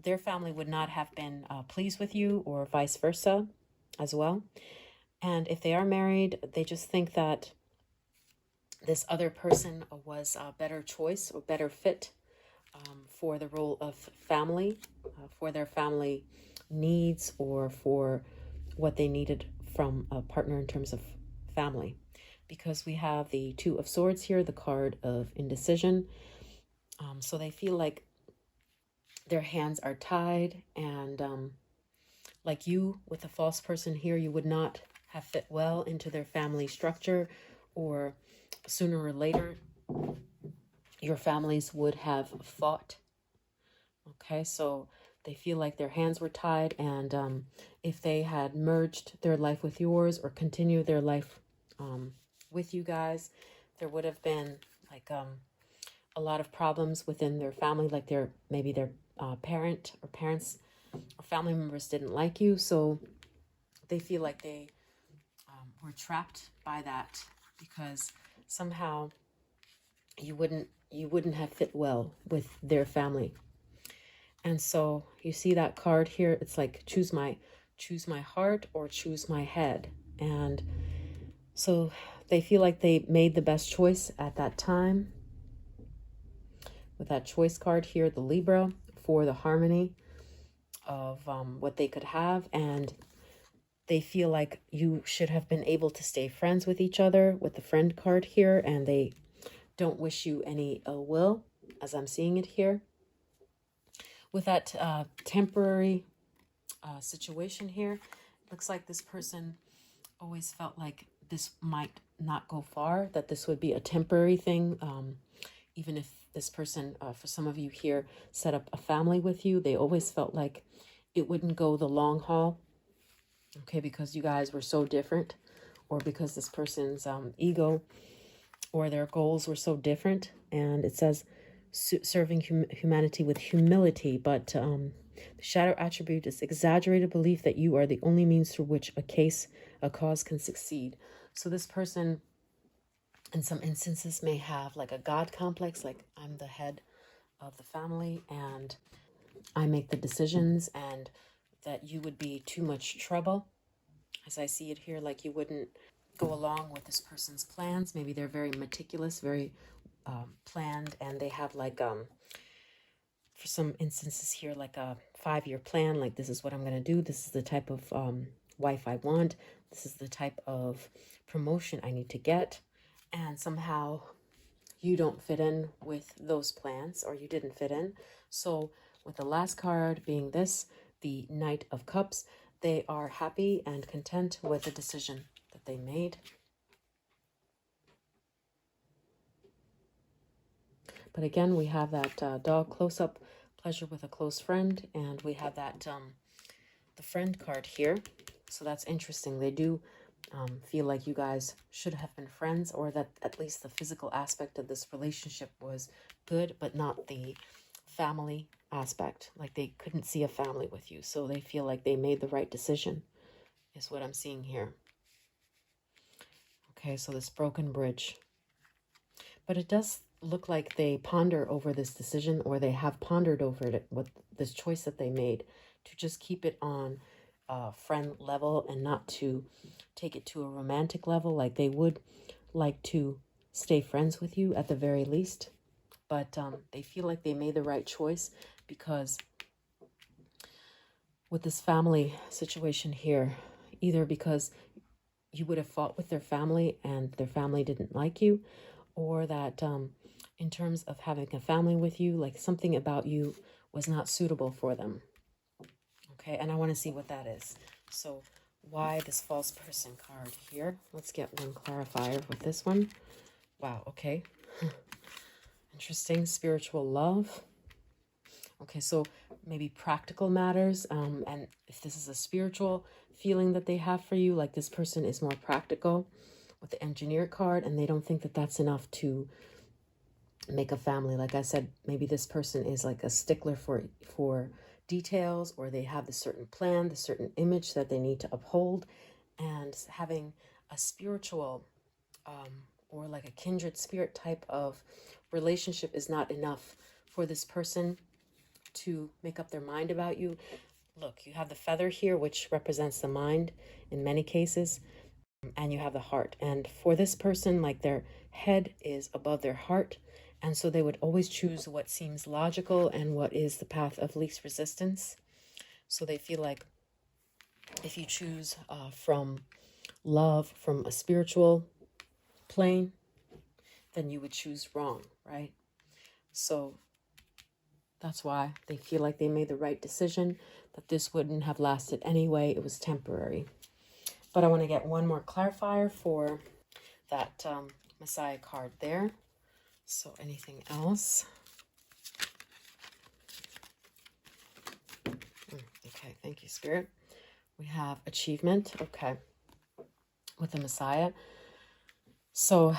their family would not have been pleased with you, or vice versa as well. And if they are married, they just think that this other person was a better choice or better fit for the role of family, for their family needs, or for what they needed from a partner in terms of family. Because we have the Two of Swords here, the card of indecision. So they feel like their hands are tied, and like you with the false person here, you would not have fit well into their family structure, or sooner or later your families would have fought. Okay, so they feel like their hands were tied, and if they had merged their life with yours or continued their life with you guys, there would have been like a lot of problems within their family, like maybe their parents or family members didn't like you, so they feel like they were trapped by that, because somehow you wouldn't have fit well with their family. And so you see that card here, it's like choose my heart or choose my head. And so they feel like they made the best choice at that time with that choice card here, the Libra, for the harmony of what they could have. And they feel like you should have been able to stay friends with each other with the friend card here, and they don't wish you any ill will, as I'm seeing it here. With that temporary situation here, looks like this person always felt like this might not go far, that this would be a temporary thing. Even if this person, for some of you here, set up a family with you, they always felt like it wouldn't go the long haul. Okay, because you guys were so different, or because this person's ego or their goals were so different. And it says serving humanity with humility, but the shadow attribute is exaggerated belief that you are the only means through which a cause can succeed. So this person, in some instances, may have like a God complex, like I'm the head of the family and I make the decisions, and that you would be too much trouble. As I see it here, like you wouldn't go along with this person's plans. Maybe they're very meticulous, very planned, and they have like for some instances here, like a 5-year plan, like this is what I'm going to do, this is the type of wife I want, this is the type of promotion I need to get, and somehow you don't fit in with those plans, or you didn't fit in. So with the last card being this, the Knight of Cups, they are happy and content with the decision that they made. But again, we have that dog close-up, pleasure with a close friend, and we have that the friend card here. So that's interesting. They do feel like you guys should have been friends, or that at least the physical aspect of this relationship was good, but not the family aspect. Like they couldn't see a family with you, so they feel like they made the right decision, is what I'm seeing here. Okay, so this broken bridge. But it does look like they ponder over this decision, or they have pondered over it with this choice that they made, to just keep it on a friend level and not to take it to a romantic level. Like they would like to stay friends with you at the very least, but they feel like they made the right choice, because with this family situation here, either because you would have fought with their family and their family didn't like you, or that in terms of having a family with you, like something about you was not suitable for them. Okay, and I want to see what that is. So why this false person card here? Let's get one clarifier with this one. Wow, okay. Interesting. Spiritual love. Okay, so maybe practical matters. And if this is a spiritual feeling that they have for you, like this person is more practical with the engineer card, and they don't think that that's enough to make a family. Like I said, maybe this person is like a stickler for details, or they have the certain plan, the certain image that they need to uphold, and having a spiritual or like a kindred spirit type of relationship is not enough for this person. to make up their mind about you. Look, you have the feather here, which represents the mind in many cases, and you have the heart. And for this person, like their head is above their heart, and so they would always choose what seems logical and what is the path of least resistance. So they feel like if you choose from love, from a spiritual plane, then you would choose wrong, right? So that's why they feel like they made the right decision, that this wouldn't have lasted anyway. It was temporary. But I want to get one more clarifier for that Messiah card there. So anything else? Okay, thank you, Spirit. We have achievement, okay, with the Messiah. So,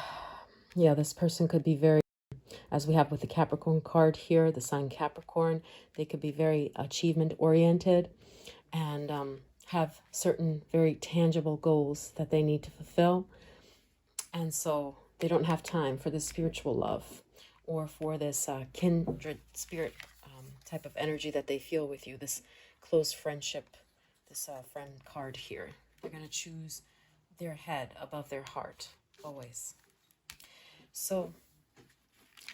yeah, this person could be very, as we have with the Capricorn card here, the sign Capricorn, they could be very achievement-oriented and have certain very tangible goals that they need to fulfill. And so they don't have time for this spiritual love or for this kindred spirit type of energy that they feel with you, this close friendship, this friend card here. They're going to choose their head above their heart, always. So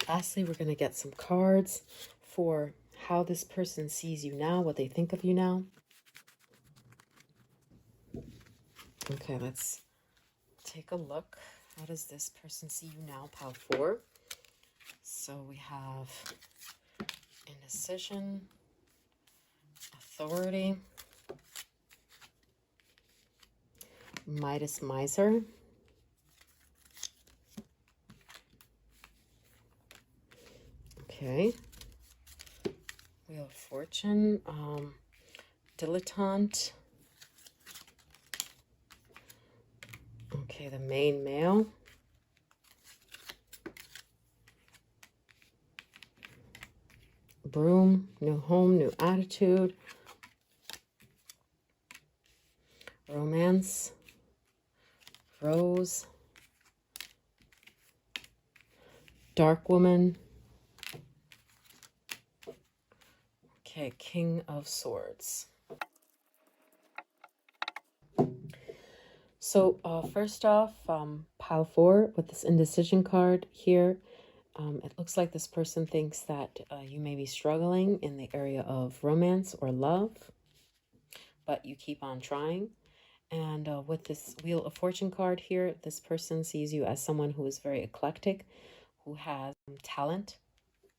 lastly, we're going to get some cards for how this person sees you now, what they think of you now. Okay, let's take a look. How does this person see you now, pile 4? So we have indecision, authority, Midas miser, okay, Wheel of Fortune, dilettante, okay, the main male, broom, new home, new attitude, romance, rose, dark woman, okay, King of Swords. So first off, pile 4 with this indecision card here. It looks like this person thinks that you may be struggling in the area of romance or love, but you keep on trying. And with this Wheel of Fortune card here, this person sees you as someone who is very eclectic, who has talent,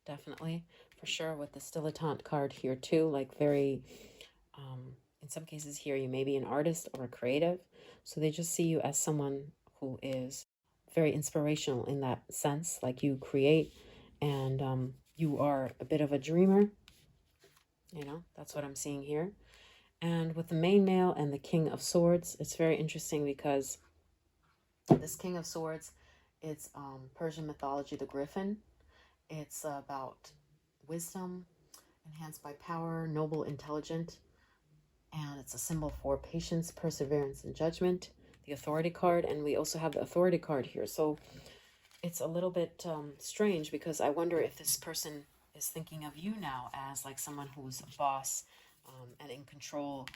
definitely, for sure, with the dilettante card here too, like very, in some cases here, you may be an artist or a creative. So they just see you as someone who is very inspirational in that sense, like you create and you are a bit of a dreamer. You know, that's what I'm seeing here. And with the main male and the King of Swords, it's very interesting because this King of Swords, it's Persian mythology, the griffin. It's about wisdom, enhanced by power, noble, intelligent, and it's a symbol for patience, perseverance, and judgment. The authority card, and we also have the authority card here. So it's a little bit strange because I wonder if this person is thinking of you now as like someone who's a boss and in control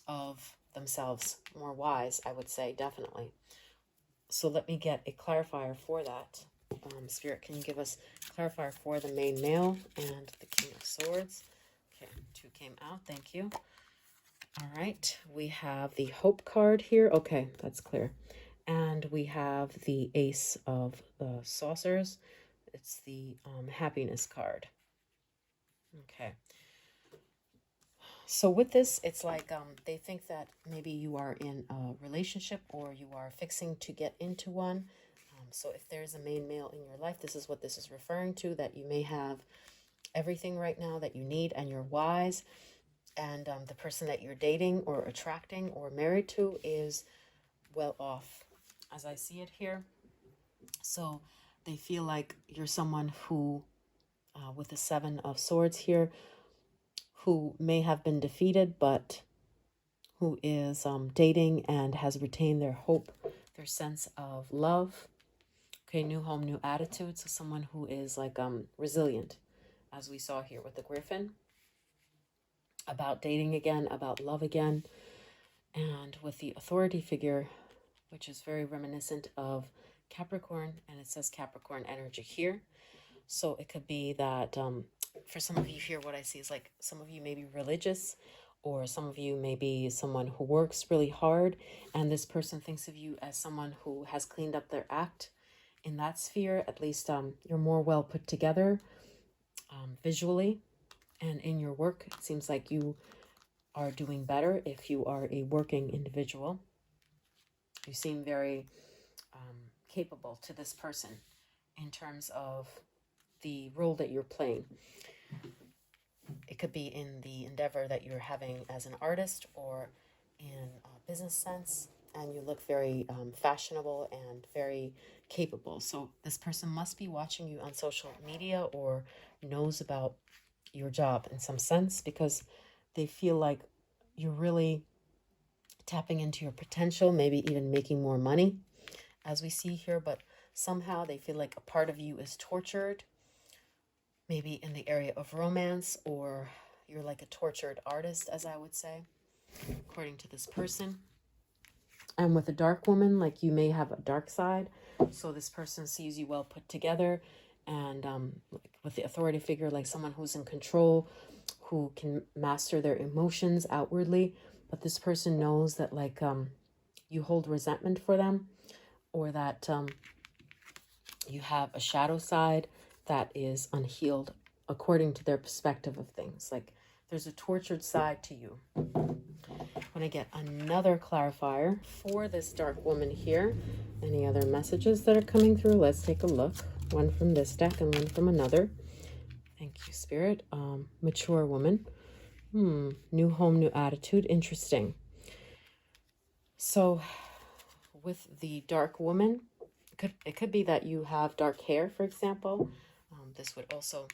of themselves, more wise, I would say, definitely. So let me get a clarifier for that. Spirit, can you give us a clarifier for the main male and the King of Swords? Okay, 2 came out. Thank you. All right, we have the Hope card here. Okay, that's clear. And we have the Ace of Saucers. It's the Happiness card. Okay. So with this, it's like they think that maybe you are in a relationship or you are fixing to get into one. So if there's a main male in your life, this is what this is referring to, that you may have everything right now that you need and you're wise. And the person that you're dating or attracting or married to is well off, as I see it here. So they feel like you're someone who, with the 7 of Swords here, who may have been defeated, but who is dating and has retained their hope, their sense of love. Okay, new home, new attitude. So someone who is like resilient, as we saw here with the Griffin. about dating again, about love again. And with the authority figure, which is very reminiscent of Capricorn, and it says Capricorn energy here. So it could be that for some of you here, what I see is like some of you may be religious, or some of you may be someone who works really hard, and this person thinks of you as someone who has cleaned up their act in that sphere. At least you're more well put together visually, and in your work, it seems like you are doing better if you are a working individual. You seem very capable to this person in terms of the role that you're playing. It could be in the endeavor that you're having as an artist or in a business sense, and you look very fashionable and very capable. So this person must be watching you on social media or knows about your job in some sense, because they feel like you're really tapping into your potential, maybe even making more money, as we see here, but somehow they feel like a part of you is tortured, maybe in the area of romance, or you're like a tortured artist, as I would say, according to this person. And with a dark woman, like you may have a dark side, so this person sees you well put together, and like with the authority figure, like someone who's in control, who can master their emotions outwardly, but this person knows that like you hold resentment for them, or that you have a shadow side that is unhealed according to their perspective of things. Like there's a tortured side to you. When I get another clarifier for this dark woman here, any other messages that are coming through? Let's take a look. One from this deck and one from another. Thank you, Spirit. Mature woman. New home, new attitude. Interesting. So with the dark woman, it could be that you have dark hair, for example. This would also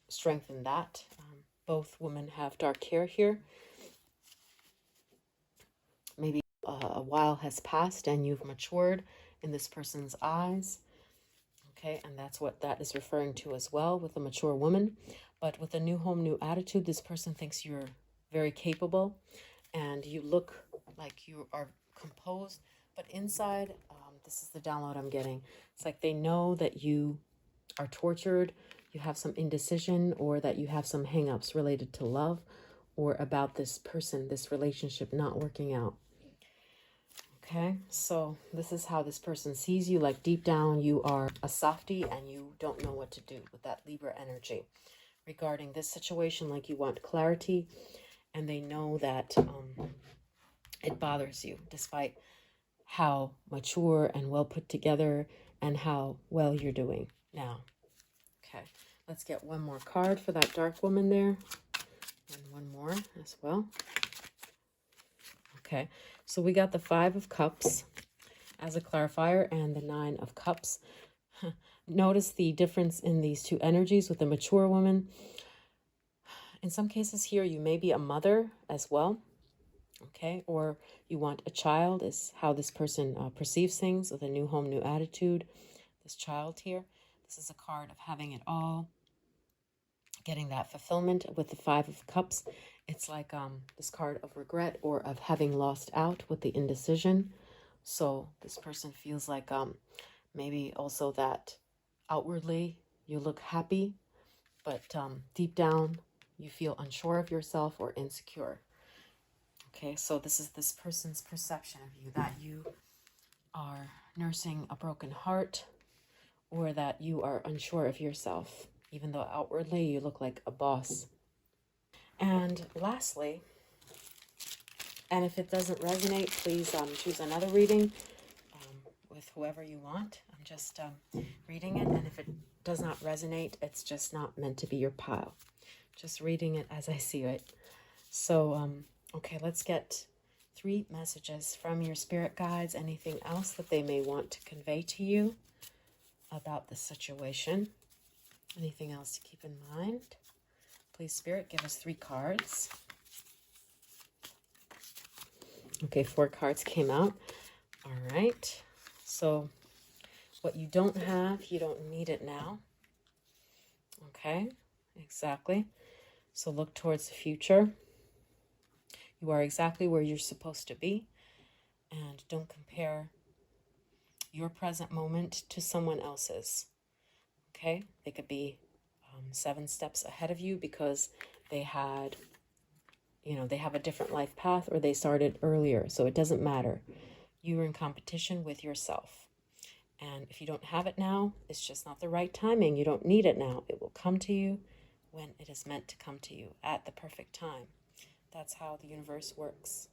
strengthen that. Both women have dark hair here. Maybe a while has passed and you've matured in this person's eyes. Okay, and that's what that is referring to as well with a mature woman. But with a new home, new attitude, this person thinks you're very capable and you look like you are composed. But inside, this is the download I'm getting. It's like they know that you are tortured, you have some indecision, or that you have some hangups related to love or about this person, this relationship not working out. Okay, so this is how this person sees you. Like deep down, you are a softie and you don't know what to do with that Libra energy regarding this situation. Like you want clarity, and they know that it bothers you despite how mature and well put together and how well you're doing now. Okay, let's get one more card for that dark woman there, and one more as well. Okay, so we got the 5 of Cups as a clarifier and the 9 of Cups. Notice the difference in these two energies with the mature woman. In some cases here, you may be a mother as well. Okay, or you want a child is how this person perceives things with a new home, new attitude. This child here, this is a card of having it all, getting that fulfillment with the 5 of Cups. It's like this card of regret or of having lost out with the indecision. So this person feels like maybe also that outwardly you look happy, but deep down you feel unsure of yourself or insecure. Okay, so this is this person's perception of you, that you are nursing a broken heart or that you are unsure of yourself, even though outwardly you look like a boss. And lastly, and if it doesn't resonate, please choose another reading with whoever you want. I'm just reading it, and if it does not resonate, it's just not meant to be your pile. Just reading it as I see it. So, okay, let's get 3 messages from your spirit guides. Anything else that they may want to convey to you about the situation? Anything else to keep in mind? Please, Spirit, give us 3 cards. Okay, 4 cards came out. All right. So what you don't have, you don't need it now. Okay, exactly. So look towards the future. You are exactly where you're supposed to be, and don't compare your present moment to someone else's. Okay? They could be 7 steps ahead of you because they had, they have a different life path, or they started earlier. So it doesn't matter. You are in competition with yourself. And if you don't have it now, it's just not the right timing. You don't need it now. It will come to you when it is meant to come to you at the perfect time. That's how the universe works.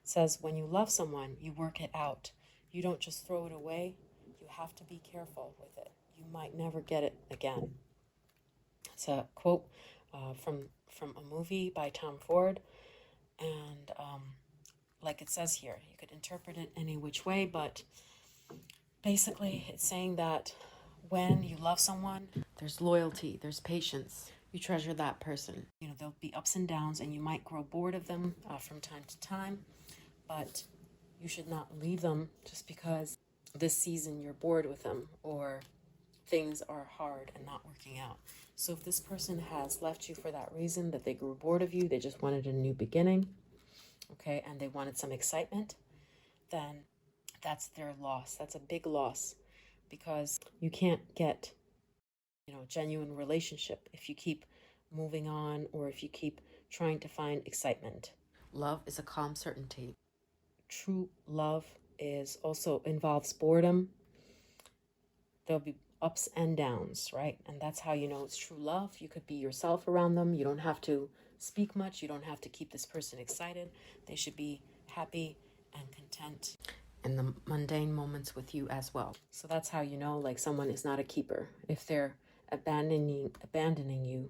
It says when you love someone, you work it out. You don't just throw it away. You have to be careful with it. You might never get it again. It's a quote from a movie by Tom Ford. And like it says here, you could interpret it any which way, but basically it's saying that when you love someone, there's loyalty, there's patience. You treasure that person. There'll be ups and downs, and you might grow bored of them from time to time, but you should not leave them just because this season you're bored with them or things are hard and not working out. So if this person has left you for that reason, that they grew bored of you, they just wanted a new beginning, okay, and they wanted some excitement, then that's their loss. That's a big loss, because you can't get, genuine relationship if you keep moving on, or if you keep trying to find excitement. Love is a calm certainty. True love is also involves boredom. There'll be ups and downs, right? And that's how you know it's true love. You could be yourself around them. You don't have to speak much. You don't have to keep this person excited. They should be happy and content in the mundane moments with you as well. So that's how you know, like, someone is not a keeper. If they're abandoning you,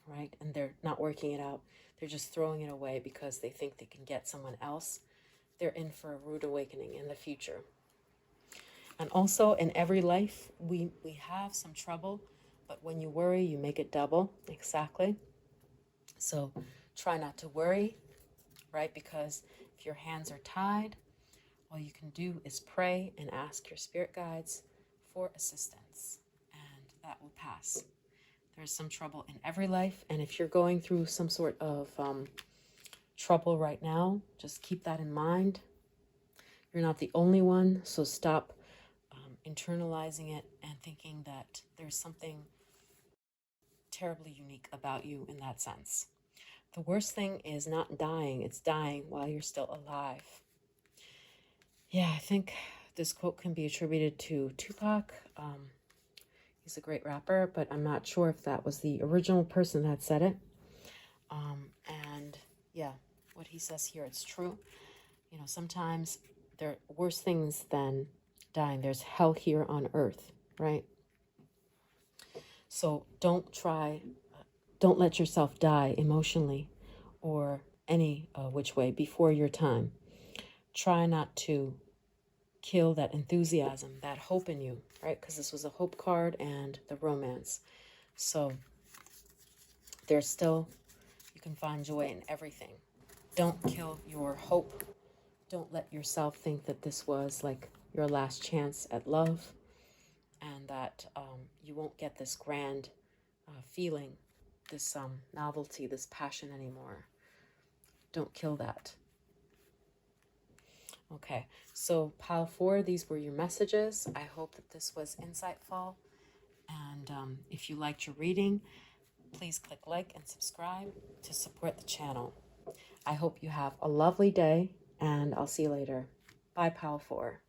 right, and they're not working it out, they're just throwing it away because they think they can get someone else, they're in for a rude awakening in the future. And also, in every life, we have some trouble, but when you worry, you make it double. Exactly. So try not to worry, right? Because if your hands are tied, all you can do is pray and ask your spirit guides for assistance, and that will pass. There's some trouble in every life, and if you're going through some sort of trouble right now, just keep that in mind. You're not the only one, so stop internalizing it and thinking that there's something terribly unique about you in that sense. The worst thing is not dying, it's dying while you're still alive. Yeah, I think this quote can be attributed to Tupac. He's a great rapper, but I'm not sure if that was the original person that said it. And yeah, what he says here, it's true. Sometimes there are worse things than dying. There's hell here on earth, right? So don't let yourself die emotionally or any which way before your time. Try not to kill that enthusiasm, that hope in you, right? Because this was a hope card and the romance. So you can find joy in everything. Don't kill your hope. Don't let yourself think that this was like your last chance at love, and that you won't get this grand feeling, this novelty, this passion anymore. Don't kill that. Okay, so pile 4, these were your messages. I hope that this was insightful. And if you liked your reading, please click like and subscribe to support the channel. I hope you have a lovely day, and I'll see you later. Bye, pile 4.